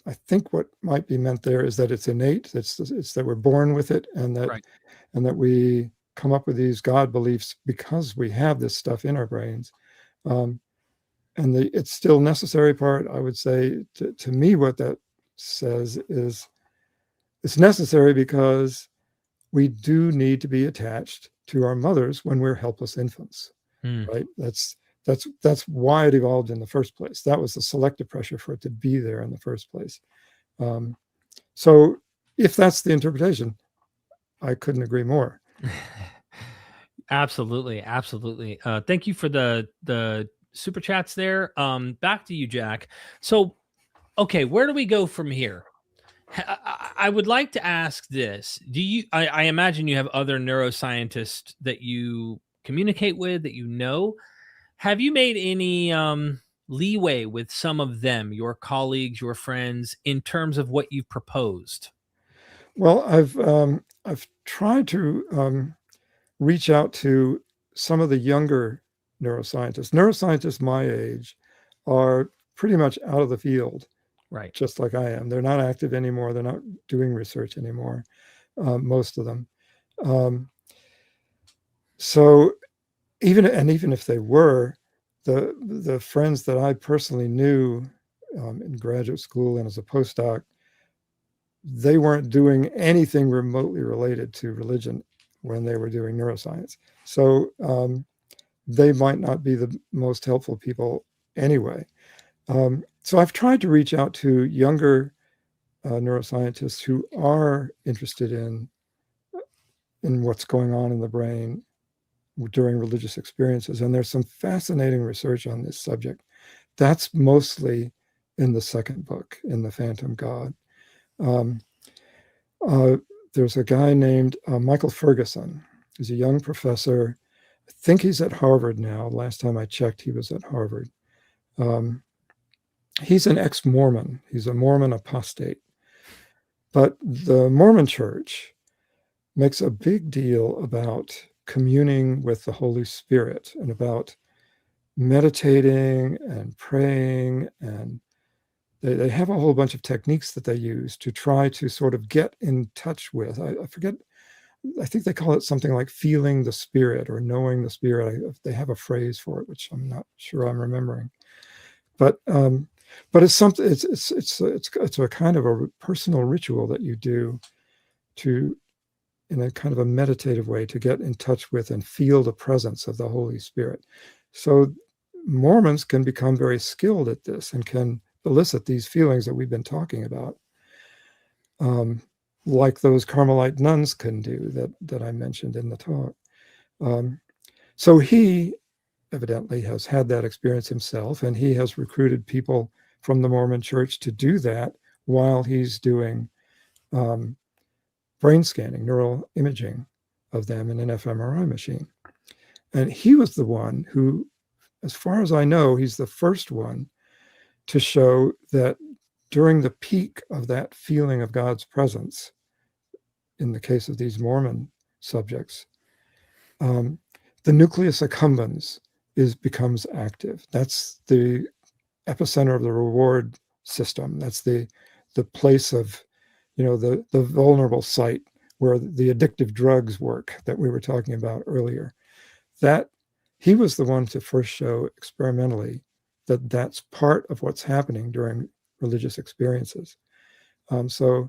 I think what might be meant there is that it's innate. It's that we're born with it, and that we come up with these God beliefs because we have this stuff in our brains. And it's still necessary part, I would say, to me, what that says is it's necessary because we do need to be attached to our mothers when we're helpless infants, right? That's why it evolved in the first place. That was the selective pressure for it to be there in the first place. So if that's the interpretation, I couldn't agree more. Absolutely. Thank you for the super chats there. Back to you, Jack. So, okay, where do we go from here? I would like to ask this. I imagine you have other neuroscientists that you communicate with, that you know. Have you made any leeway with some of them, your colleagues, your friends, in terms of what you've proposed? Well, I've tried to reach out to some of the younger neuroscientists. Neuroscientists my age are pretty much out of the field, right? Just like I am. They're not active anymore. They're not doing research anymore, most of them. So even if they were, the friends that I personally knew in graduate school and as a postdoc, they weren't doing anything remotely related to religion when they were doing neuroscience. So they might not be the most helpful people anyway. So I've tried to reach out to younger neuroscientists who are interested in what's going on in the brain during religious experiences. And there's some fascinating research on this subject. That's mostly in the second book, in The Phantom God. There's a guy named Michael Ferguson. He's a young professor. I think he's at Harvard now. Last time I checked, he was at Harvard. He's an ex-Mormon. He's a Mormon apostate. But the Mormon Church makes a big deal about communing with the Holy Spirit and about meditating and praying, and they have a whole bunch of techniques that they use to try to sort of get in touch with, I forget, I think they call it something like feeling the Spirit or knowing the Spirit. They have a phrase for it, which I'm not sure I'm remembering. But it's something. It's a kind of a personal ritual that you do in a kind of a meditative way to get in touch with and feel the presence of the Holy Spirit. So Mormons can become very skilled at this and can elicit these feelings that we've been talking about, like those Carmelite nuns can do that I mentioned in the talk. So he evidently has had that experience himself, and he has recruited people from the Mormon Church to do that while he's doing brain scanning, neural imaging of them in an fMRI machine. And he was the one who, as far as I know, he's the first one to show that during the peak of that feeling of God's presence, in the case of these Mormon subjects, the nucleus accumbens becomes active. That's the epicenter of the reward system. That's the place of, the vulnerable site where the addictive drugs work that we were talking about earlier. That he was the one to first show experimentally that that's part of what's happening during religious experiences. So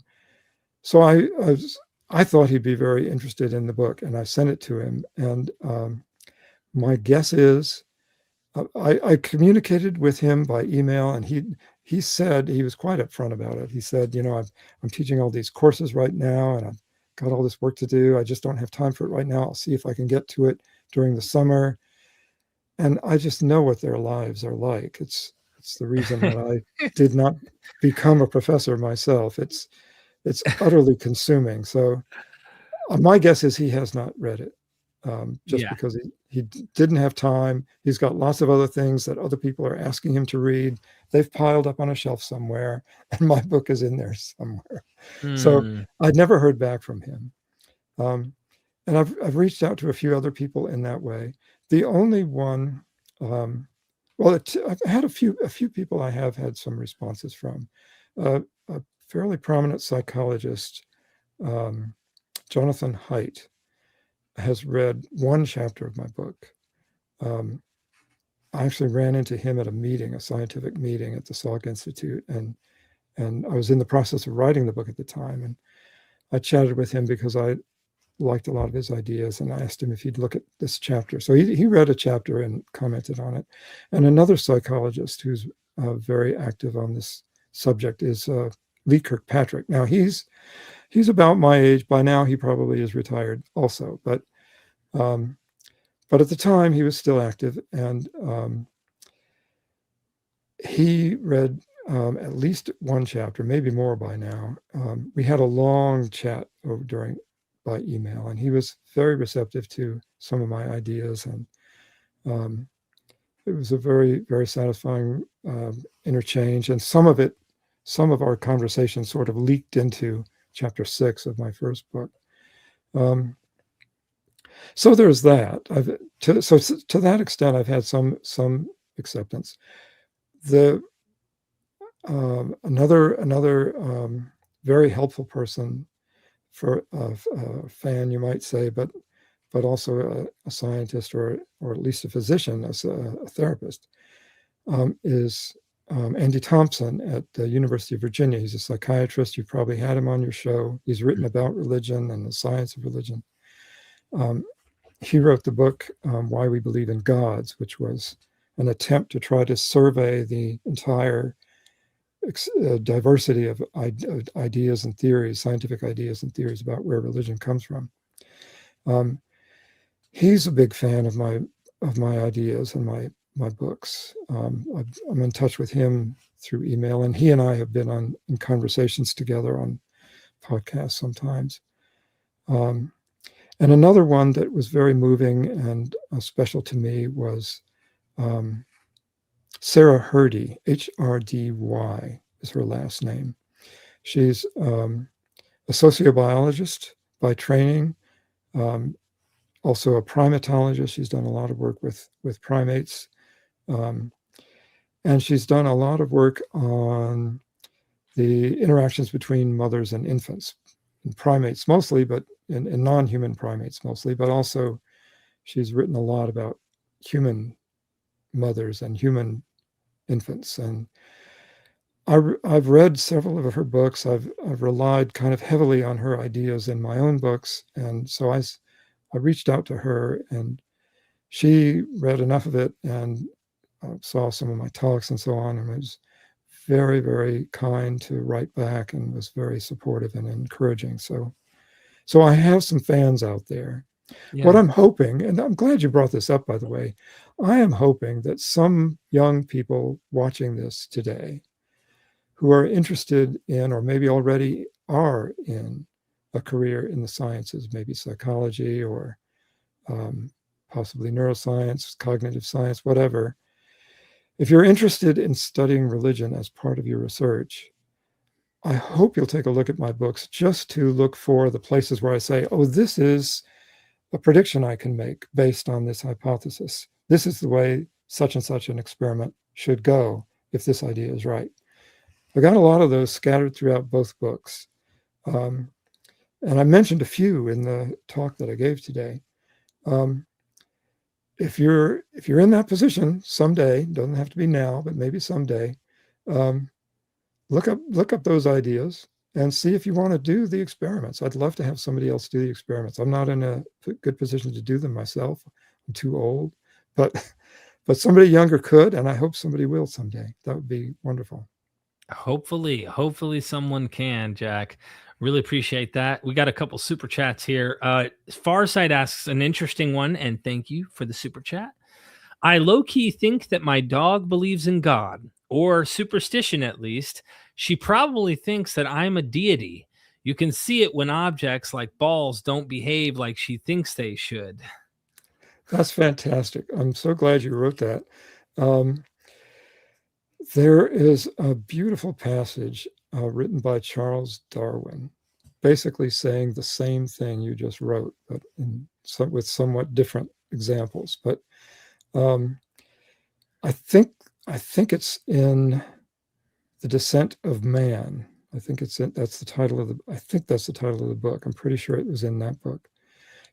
I thought he'd be very interested in the book, and I sent it to him. And My guess is I communicated with him by email, and he said, he was quite upfront about it. He said, I'm teaching all these courses right now, and I've got all this work to do. I just don't have time for it right now. I'll see if I can get to it during the summer. And I just know what their lives are like. It's the reason that I did not become a professor myself. It's utterly consuming. So my guess is he has not read it, just Yeah. because he didn't have time. He's got lots of other things that other people are asking him to read. They've piled up on a shelf somewhere, and my book is in there somewhere. So I'd never heard back from him. And I've reached out to a few other people in that way. The only one, I've had a few people I have had some responses from. A fairly prominent psychologist, Jonathan Haidt, has read one chapter of my book. I actually ran into him at a scientific meeting at the Salk Institute, and I was in the process of writing the book at the time, and I chatted with him because I liked a lot of his ideas, and I asked him if he'd look at this chapter. So he read a chapter and commented on it. And another psychologist who's very active on this subject is Lee Kirkpatrick. Now he's about my age. By now he probably is retired also, but at the time he was still active, and he read at least one chapter, maybe more by now. We had a long chat by email, and he was very receptive to some of my ideas, and it was a very, very satisfying interchange. And some of our conversation sort of leaked into chapter 6 of my first book. So there's that. To that extent, I've had some acceptance. Another very helpful person, for a fan, you might say, but also a scientist, or at least a physician, as a therapist, is Andy Thompson at the University of Virginia. He's a psychiatrist. You've probably had him on your show. He's written about religion and the science of religion. He wrote the book, Why We Believe in Gods, which was an attempt to try to survey the entire diversity of ideas and theories, scientific ideas and theories about where religion comes from. He's a big fan of my ideas and my books. I'm in touch with him through email, and he and I have been in conversations together on podcasts sometimes. And another one that was very moving and special to me was Sarah Hrdy, Hrdy is her last name. She's a sociobiologist by training, also a primatologist. She's done a lot of work with primates, and she's done a lot of work on the interactions between mothers and infants, in primates mostly, but in non-human primates mostly, but also she's written a lot about human mothers and human infants. And I've read several of her books. I've relied kind of heavily on her ideas in my own books, and so I reached out to her, and she read enough of it and saw some of my talks and so on, and was very, very kind to write back, and was very supportive and encouraging. So I have some fans out there. Yeah. What I'm hoping, and I'm glad you brought this up, by the way, I am hoping that some young people watching this today who are interested in, or maybe already are in, a career in the sciences, maybe psychology or possibly neuroscience, cognitive science, whatever. If you're interested in studying religion as part of your research, I hope you'll take a look at my books, just to look for the places where I say, oh, this is a prediction I can make based on this hypothesis. This is the way such and such an experiment should go if this idea is right. I got a lot of those scattered throughout both books. And I mentioned a few in the talk that I gave today. If you're in that position someday, doesn't have to be now, but maybe someday, look up those ideas and see if you want to do the experiments. I'd love to have somebody else do the experiments. I'm not in a good position to do them myself. I'm too old. but somebody younger could, and I hope somebody will someday. That would be wonderful. Hopefully someone can, Jack. Really appreciate that. We got a couple super chats here. Farsight asks an interesting one, and thank you for the super chat. I low-key think that my dog believes in God, or superstition at least. She probably thinks that I'm a deity. You can see it when objects like balls don't behave like she thinks they should. That's fantastic. I'm so glad you wrote that. There is a beautiful passage written by Charles Darwin, basically saying the same thing you just wrote, but with somewhat different examples. But I think it's in The Descent of Man. I think that's the title of the book. I'm pretty sure it was in that book.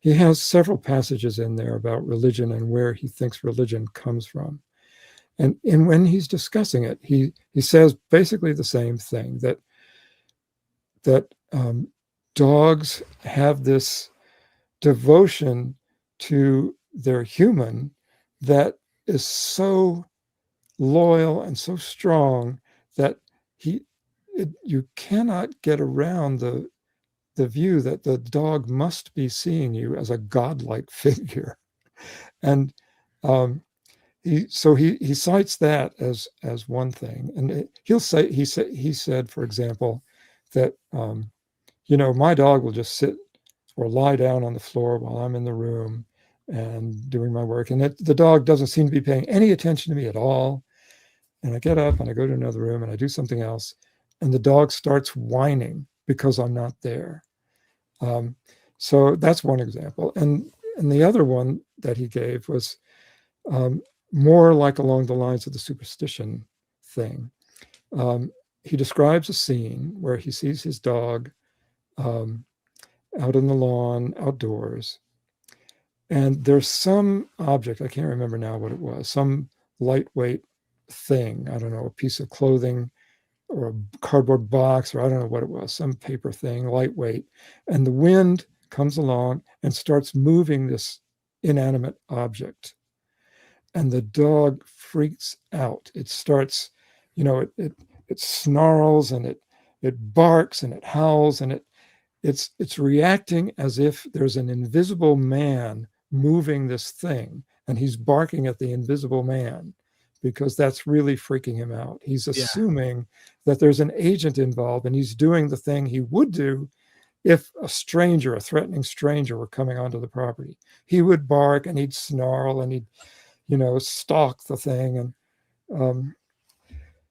He has several passages in there about religion and where he thinks religion comes from. And when he's discussing it, he says basically the same thing, that dogs have this devotion to their human that is so loyal and so strong that you cannot get around the view that the dog must be seeing you as a godlike figure. And he cites that as one thing, and he said, for example, that my dog will just sit or lie down on the floor while I'm in the room and doing my work, and the dog doesn't seem to be paying any attention to me at all. And I get up and I go to another room and I do something else, and the dog starts whining because I'm not there. So that's one example, and the other one that he gave was more like along the lines of the superstition thing. He describes a scene where he sees his dog out on the lawn, outdoors, and there's some object, I can't remember now what it was, some lightweight thing, I don't know, a piece of clothing or a cardboard box, or I don't know what it was, some paper thing, lightweight, and the wind comes along and starts moving this inanimate object. And the dog freaks out. It starts, it snarls and it barks and it howls, and it's reacting as if there's an invisible man moving this thing, and he's barking at the invisible man because that's really freaking him out. He's assuming that there's an agent involved, and he's doing the thing he would do if a threatening stranger were coming onto the property. He would bark and he'd snarl and he'd stalk the thing. And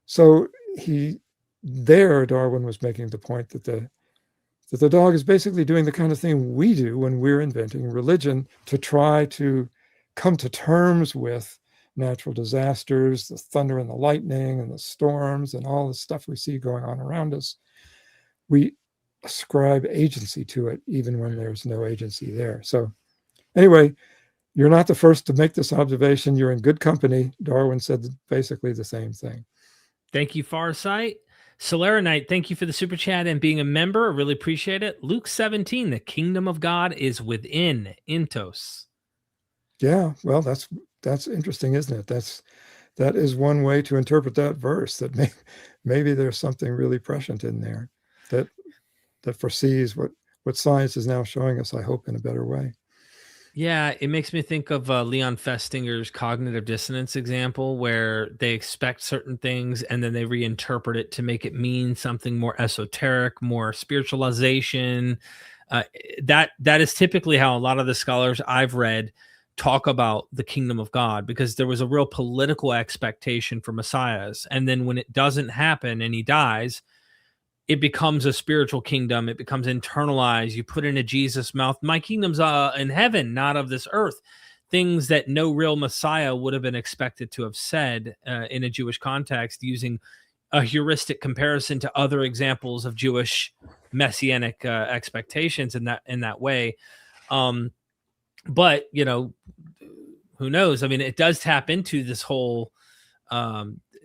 so Darwin was making the point that the dog is basically doing the kind of thing we do when we're inventing religion to try to come to terms with natural disasters, the thunder and the lightning and the storms and all the stuff we see going on around us. We ascribe agency to it even when there's no agency there. So anyway, you're not the first to make this observation. You're in good company. Darwin said basically the same thing. Thank you, Farsight. Solera Knight, thank you for the super chat and being a member. I really appreciate it. Luke 17, the kingdom of God is within Intos. Yeah, well, that's interesting, isn't it? That is one way to interpret that verse, that maybe there's something really prescient in there that foresees what science is now showing us, I hope, in a better way. Yeah, it makes me think of Leon Festinger's cognitive dissonance example, where they expect certain things and then they reinterpret it to make it mean something more esoteric, more spiritualization. That is typically how a lot of the scholars I've read talk about the kingdom of God, because there was a real political expectation for messiahs. And then when it doesn't happen and he dies, it becomes a spiritual kingdom. It becomes internalized. You put in a Jesus mouth, my kingdom's in heaven, not of this earth. Things that no real Messiah would have been expected to have said in a Jewish context, using a heuristic comparison to other examples of Jewish messianic expectations in that way. But who knows? I mean, it does tap into this whole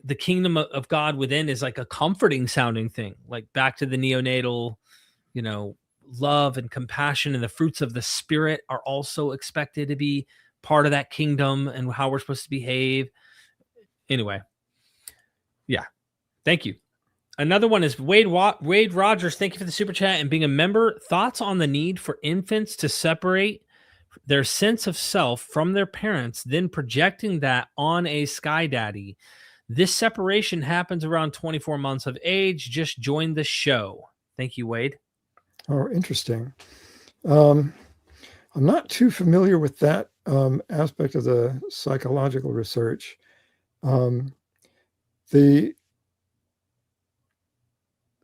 the kingdom of God within is like a comforting sounding thing, like back to the neonatal, love and compassion, and the fruits of the spirit are also expected to be part of that kingdom and how we're supposed to behave. Anyway, yeah, thank you. Another one is Wade Rogers. Thank you for the super chat and being a member. Thoughts on the need for infants to separate their sense of self from their parents, then projecting that on a sky daddy. This separation happens around 24 months of age. Just join the show. Thank you, Wade. Oh, interesting. I'm not too familiar with that aspect of the psychological research.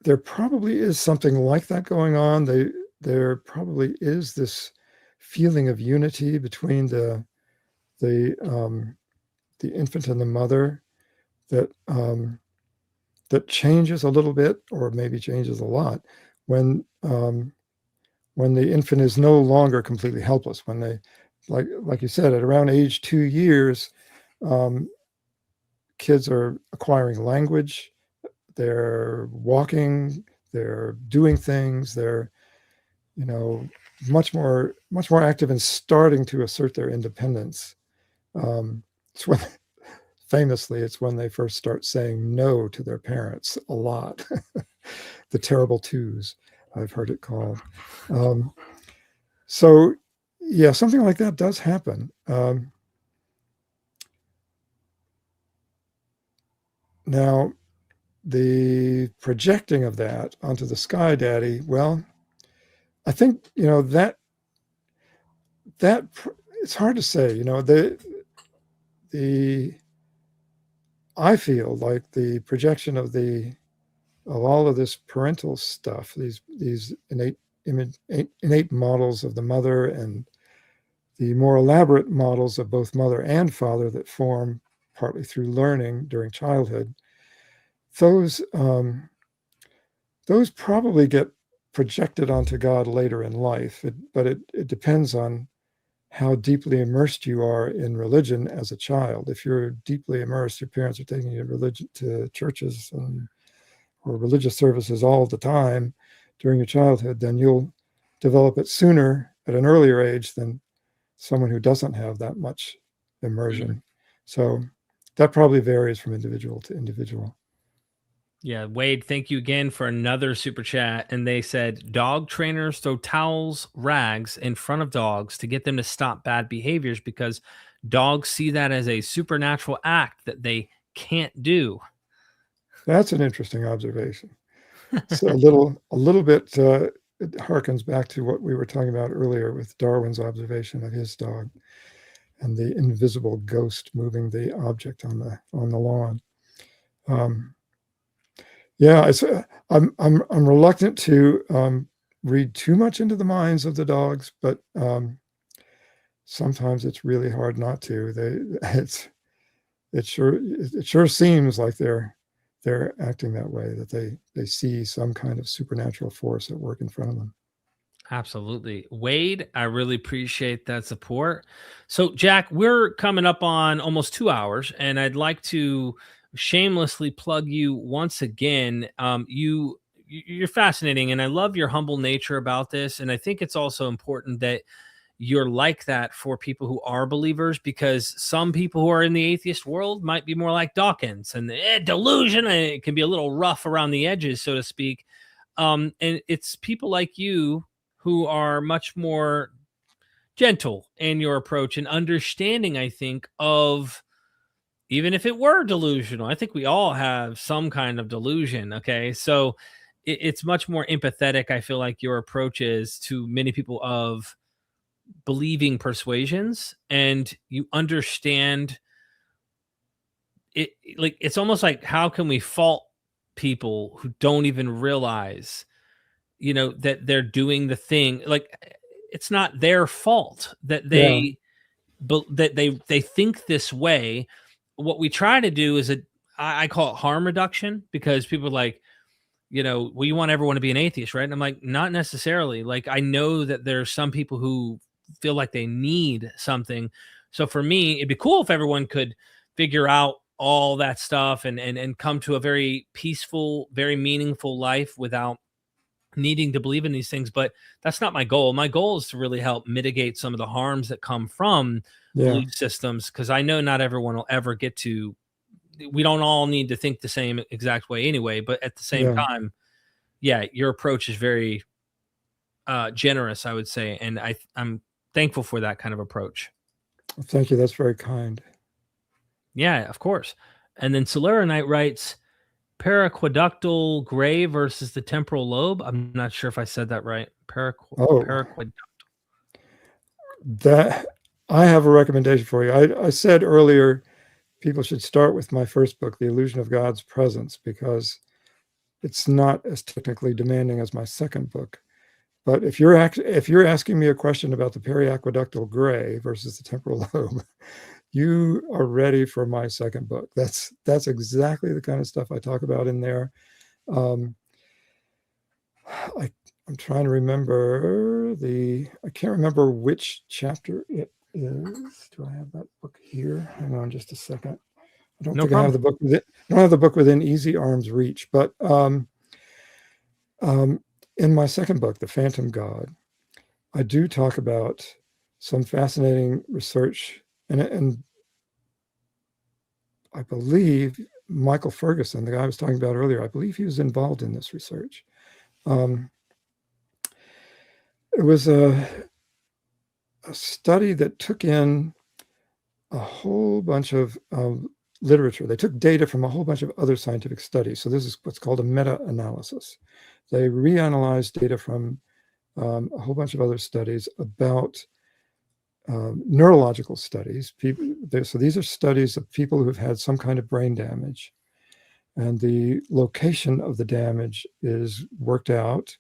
There probably is something like that going on. There probably is this feeling of unity between the infant and the mother that changes a little bit, or maybe changes a lot, when the infant is no longer completely helpless. When they, like you said, at around age 2 years, kids are acquiring language, they're walking, they're doing things, they're much more active and starting to assert their independence. It's when, famously, it's when they first start saying no to their parents a lot. The terrible twos, I've heard it called. So yeah, something like that does happen. Now, the projecting of that onto the sky daddy, well, I think, that it's hard to say. I feel like the projection of all of this parental stuff, these innate models of the mother and the more elaborate models of both mother and father that form partly through learning during childhood, those probably get projected onto God later in life. But it depends on how deeply immersed you are in religion as a child. If you're deeply immersed, your parents are taking you to churches or religious services all the time during your childhood, then you'll develop it sooner at an earlier age than someone who doesn't have that much immersion. Mm-hmm. So that probably varies from individual to individual. Yeah, Wade, thank you again for another super chat. And they said dog trainers throw towels, rags in front of dogs to get them to stop bad behaviors because dogs see that as a supernatural act that they can't do. That's an interesting observation. It's a little bit, it harkens back to what we were talking about earlier with Darwin's observation of his dog and the invisible ghost moving the object on the lawn. Yeah, I'm reluctant to read too much into the minds of the dogs, but sometimes it's really hard not to. It sure seems like they're acting that way, that they see some kind of supernatural force at work in front of them. Absolutely. Wade, I really appreciate that support. So, Jack, we're coming up on almost 2 hours, and I'd like to shamelessly plug you once again. You're fascinating, and I love your humble nature about this. And I think it's also important that you're like that for people who are believers, because some people who are in the atheist world might be more like Dawkins and delusion. And it can be a little rough around the edges, so to speak. And it's people like you who are much more gentle in your approach and understanding, I think, of even if it were delusional. I think we all have some kind of delusion. Okay. So it's much more empathetic, I feel like, your approach is to many people of believing persuasions, and you understand it. Like, it's almost like, how can we fault people who don't even realize that they're doing the thing? Like, it's not their fault that they they think this way. What we try to do is I call it harm reduction, because people are like, well, you want everyone to be an atheist, right? And I'm like, not necessarily. Like, I know that there's some people who feel like they need something. So for me, it'd be cool if everyone could figure out all that stuff and come to a very peaceful, very meaningful life without needing to believe in these things. But that's not my goal. My goal is to really help mitigate some of the harms that come from Yeah. belief systems, because I know not everyone will ever get to. We don't all need to think the same exact way anyway. But at the same Yeah. time, yeah, your approach is very generous, I would say, and I'm thankful for that kind of approach. Thank you. That's very kind. Yeah, of course. And then Solera Knight writes, paraqueductal gray versus the temporal lobe. I'm not sure if I said that right. Oh, Paraqueduct. that I have a recommendation for you. I said earlier, people should start with my first book, The Illusion of God's Presence, because it's not as technically demanding as my second book. But if you're asking me a question about the periaqueductal gray versus the temporal lobe, you are ready for my second book. That's exactly the kind of stuff I talk about in there. I'm trying to remember I can't remember which chapter it is. Do I have that book here? Hang on just a second. I don't No think I have problem. the book with it. I don't have the book within easy arm's reach, but in my second book, The Phantom God, I do talk about some fascinating research, and I believe Michael Ferguson, the guy I was talking about earlier, I believe he was involved in this research. It was a study that took in a whole bunch of literature. They took data from a whole bunch of other scientific studies. So this is what's called a meta-analysis. They reanalyzed data from a whole bunch of other studies about neurological studies. So these are studies of people who have had some kind of brain damage, and the location of the damage is worked out,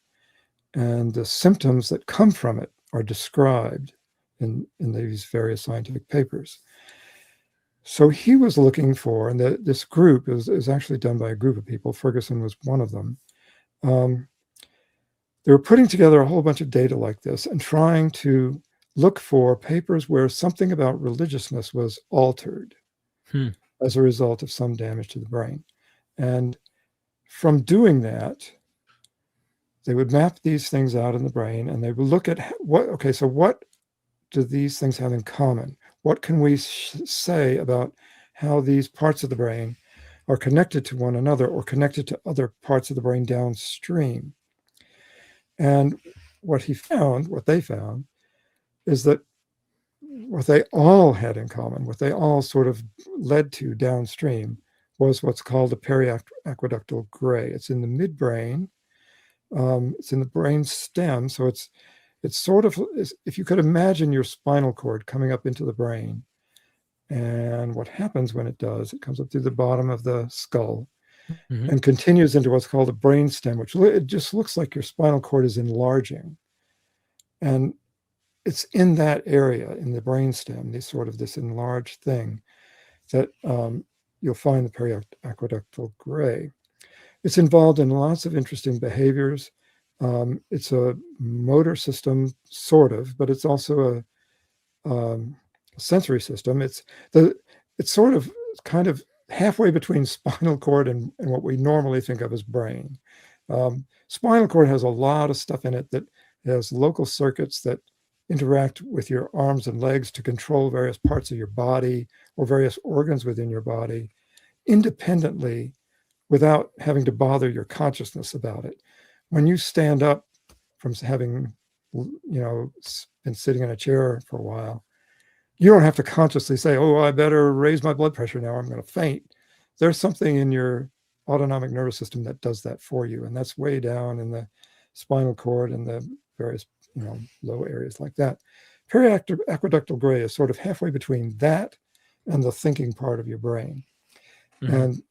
and the symptoms that come from it are described in these various scientific papers. So he was looking for, and this group is actually done by a group of people. Ferguson was one of them. They were putting together a whole bunch of data like this and trying to look for papers where something about religiousness was altered as a result of some damage to the brain. And from doing that, they would map these things out in the brain, and they would look at what do these things have in common? What can we say about how these parts of the brain are connected to one another or connected to other parts of the brain downstream? And what they found, is that what they all had in common, what they all sort of led to downstream, was what's called a periaqueductal gray. It's in the midbrain. It's in the brain stem. So it's sort of, if you could imagine your spinal cord coming up into the brain. And what happens when it does, it comes up through the bottom of the skull and continues into what's called a brain stem, which it just looks like your spinal cord is enlarging. And it's in that area, in the brain stem, this enlarged thing, that you'll find the periaqueductal gray. It's involved in lots of interesting behaviors. It's a motor system, sort of, but it's also a sensory system. It's sort of kind of halfway between spinal cord and what we normally think of as brain. Spinal cord has a lot of stuff in it that has local circuits that interact with your arms and legs to control various parts of your body or various organs within your body independently, without having to bother your consciousness about it. When you stand up from having, been sitting in a chair for a while, you don't have to consciously say, oh, I better raise my blood pressure now, I'm going to faint. There's something in your autonomic nervous system that does that for you. And that's way down in the spinal cord and the various, low areas like that. Periaqueductal gray is sort of halfway between that and the thinking part of your brain. And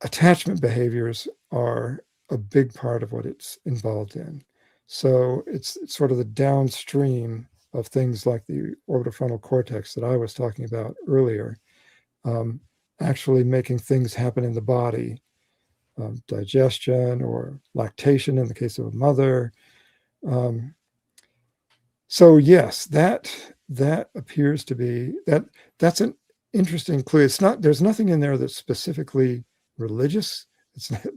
attachment behaviors are a big part of what it's involved in. So it's sort of the downstream of things like the orbitofrontal cortex that I was talking about earlier, actually making things happen in the body, digestion or lactation in the case of a mother. So yes, that appears to be that's an interesting clue. There's nothing in there that's specifically religious.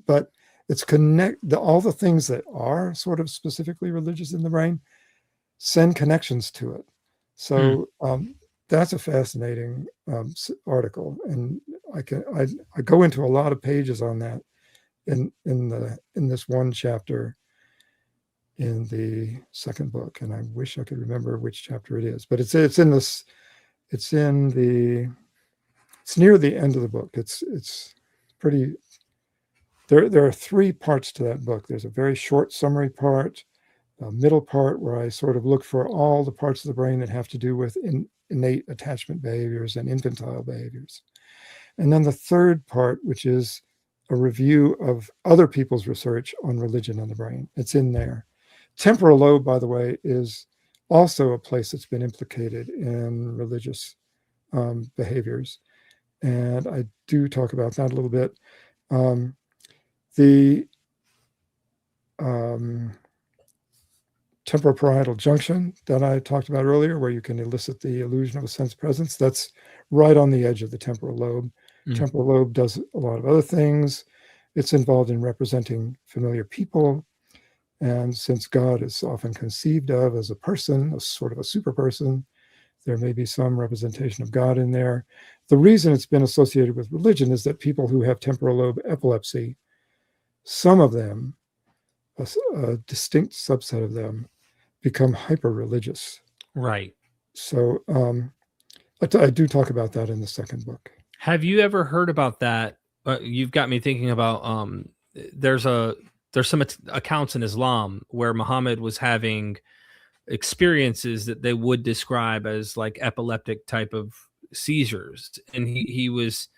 But it's all the things that are sort of specifically religious in the brain send connections to it. So that's a fascinating article, and I go into a lot of pages on that in this one chapter in the second book, and I wish I could remember which chapter it is, but it's near the end of the book. It's pretty. There are three parts to that book. There's a very short summary part, a middle part where I sort of look for all the parts of the brain that have to do with innate attachment behaviors and infantile behaviors. And then the third part, which is a review of other people's research on religion and the brain. It's in there. Temporal lobe, by the way, is also a place that's been implicated in religious behaviors. And I do talk about that a little bit. The temporoparietal junction that I talked about earlier, where you can elicit the illusion of a sense presence, that's right on the edge of the temporal lobe. Temporal lobe does a lot of other things. It's involved in representing familiar people. And since God is often conceived of as a person, a sort of a super person, there may be some representation of God in there. The reason it's been associated with religion is that people who have temporal lobe epilepsy, some of them, a distinct subset of them, become hyper-religious. Right. So I do talk about that in the second book. Have you ever heard about that? You've got me thinking about there's some accounts in Islam where Muhammad was having experiences that they would describe as like epileptic type of seizures, and he was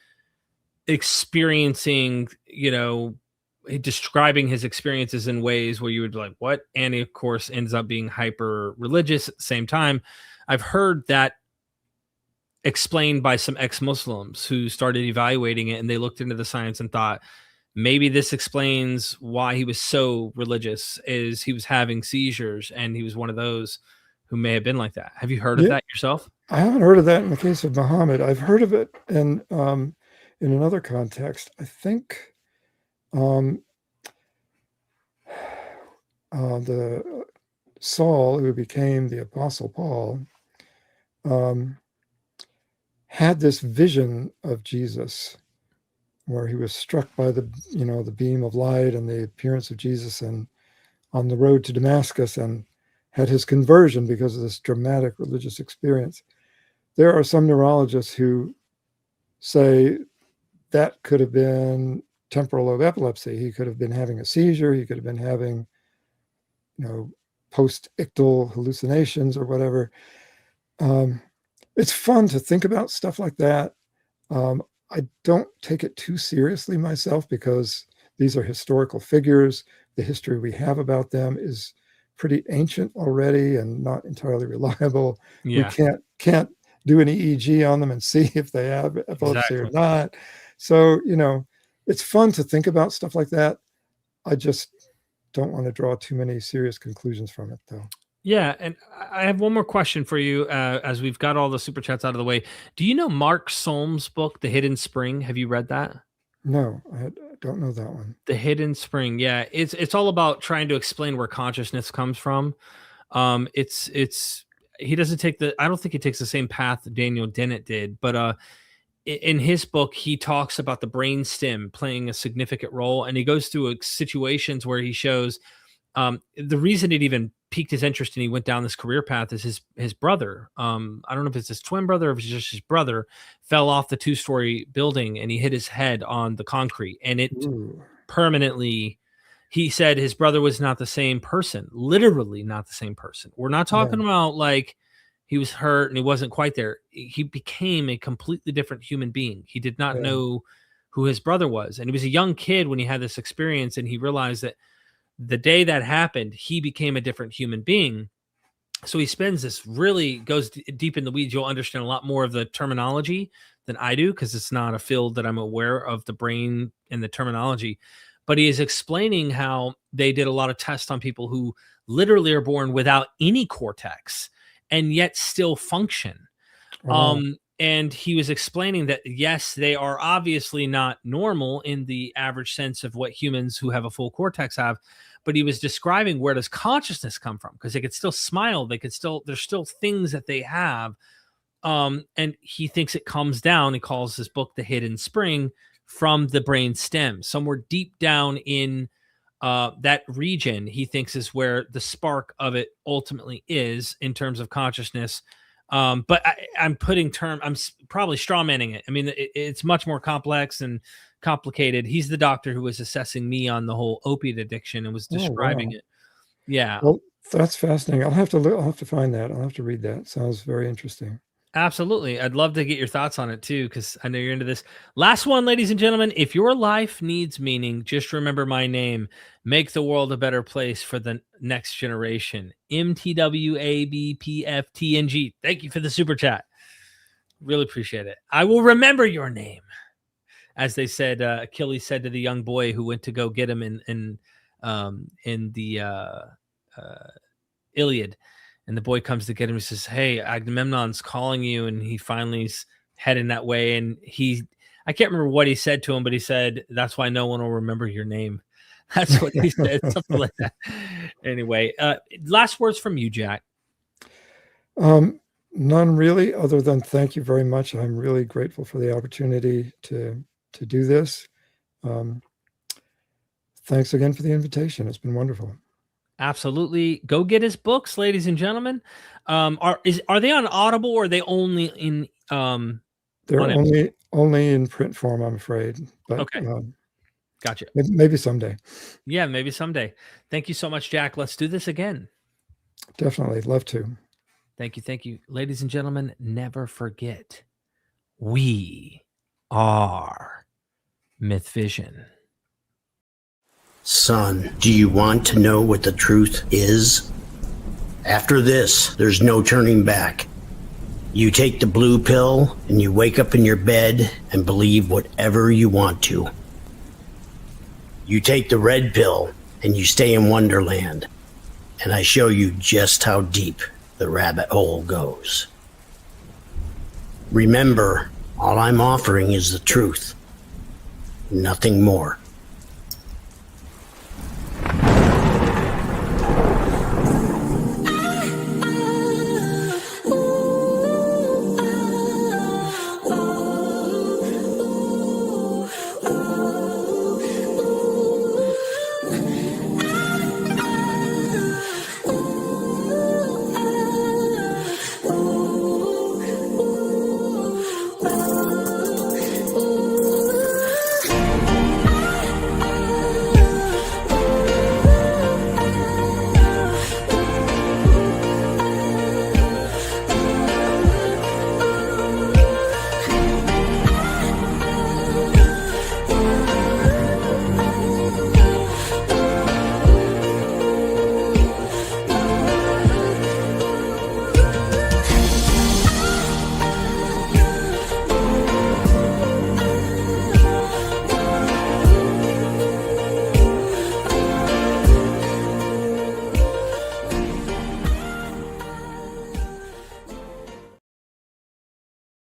experiencing, describing his experiences in ways where you would be like, what? And he, of course, ends up being hyper religious at the same time. I've heard that explained by some ex-Muslims who started evaluating it, and they looked into the science and thought maybe this explains why he was so religious, is he was having seizures, and he was one of those who may have been like that. Have you heard of that yourself? I haven't heard of that in the case of Muhammad. I've heard of it in another context. I think the Saul, who became the Apostle Paul, had this vision of Jesus where he was struck by the beam of light and the appearance of Jesus and on the road to Damascus, and had his conversion because of this dramatic religious experience. There are some neurologists who say that could have been temporal lobe epilepsy. He could have been having a seizure. He could have been having, post-ictal hallucinations or whatever. It's fun to think about stuff like that. I don't take it too seriously myself because these are historical figures. The history we have about them is pretty ancient already and not entirely reliable. Yeah. We can't do an EEG on them and see if they have epilepsy or not. So, it's fun to think about stuff like that. I just don't want to draw too many serious conclusions from it, though. Yeah, and I have one more question for you as we've got all the super chats out of the way. Do you know Mark Solm's book, The Hidden Spring? Have you read that? No, I don't know that one. The Hidden Spring, yeah. It's all about trying to explain where consciousness comes from. He doesn't take I don't think he takes the same path Daniel Dennett did, but in his book, he talks about the brain stem playing a significant role, and he goes through situations where he shows the reason it even piqued his interest and he went down this career path is his brother. I don't know if it's his twin brother or if it's just his brother, fell off the 2-story building and he hit his head on the concrete, and it permanently, he said his brother was not the same person, literally not the same person. We're not talking about like he was hurt and he wasn't quite there. He became a completely different human being. He did not know who his brother was. And he was a young kid when he had this experience, and he realized that the day that happened, he became a different human being. So he spends this, really goes deep in the weeds. You'll understand a lot more of the terminology than I do, because it's not a field that I'm aware of, the brain and the terminology. But he is explaining how they did a lot of tests on people who literally are born without any cortex and yet still function. And he was explaining that, yes, they are obviously not normal in the average sense of what humans who have a full cortex have, but he was describing where does consciousness come from, because they could still smile, there's still things that they have. And he thinks it comes down, he calls this book The Hidden Spring, from the brain stem, somewhere deep down in that region. He thinks is where the spark of it ultimately is in terms of consciousness. But I'm probably straw manning it. I mean, it's much more complex and complicated. He's the doctor who was assessing me on the whole opiate addiction and was describing it. Yeah. Well, that's fascinating. I'll have to find that. I'll have to read that. Sounds very interesting. Absolutely. I'd love to get your thoughts on it too, because I know you're into this. Last one, ladies and gentlemen. If your life needs meaning, just remember my name. Make the world a better place for the next generation. MTWABPFTNG. Thank you for the super chat. Really appreciate it. I will remember your name. As they said, Achilles said to the young boy who went to go get him in the Iliad. And the boy comes to get him. He says, "Hey, Agamemnon's calling you." And he finally's heading that way. And I can't remember what he said to him, but he said, "That's why no one will remember your name." That's what he said, something like that. Anyway, last words from you, Jack. None really, other than thank you very much. I'm really grateful for the opportunity to do this. Thanks again for the invitation. It's been wonderful. Absolutely. Go get his books, ladies and gentlemen. Are they on Audible, or are they only in they're only in print form, I'm afraid. But okay. Gotcha. Maybe someday. Yeah, maybe someday. Thank you so much, Jack. Let's do this again. Definitely. Love to. Thank you. Thank you. Ladies and gentlemen, never forget, we are Myth Vision. Son, do you want to know what the truth is? After this, there's no turning back. You take the blue pill and you wake up in your bed and believe whatever you want to. You take the red pill and you stay in Wonderland, and I show you just how deep the rabbit hole goes. Remember, all I'm offering is the truth, nothing more.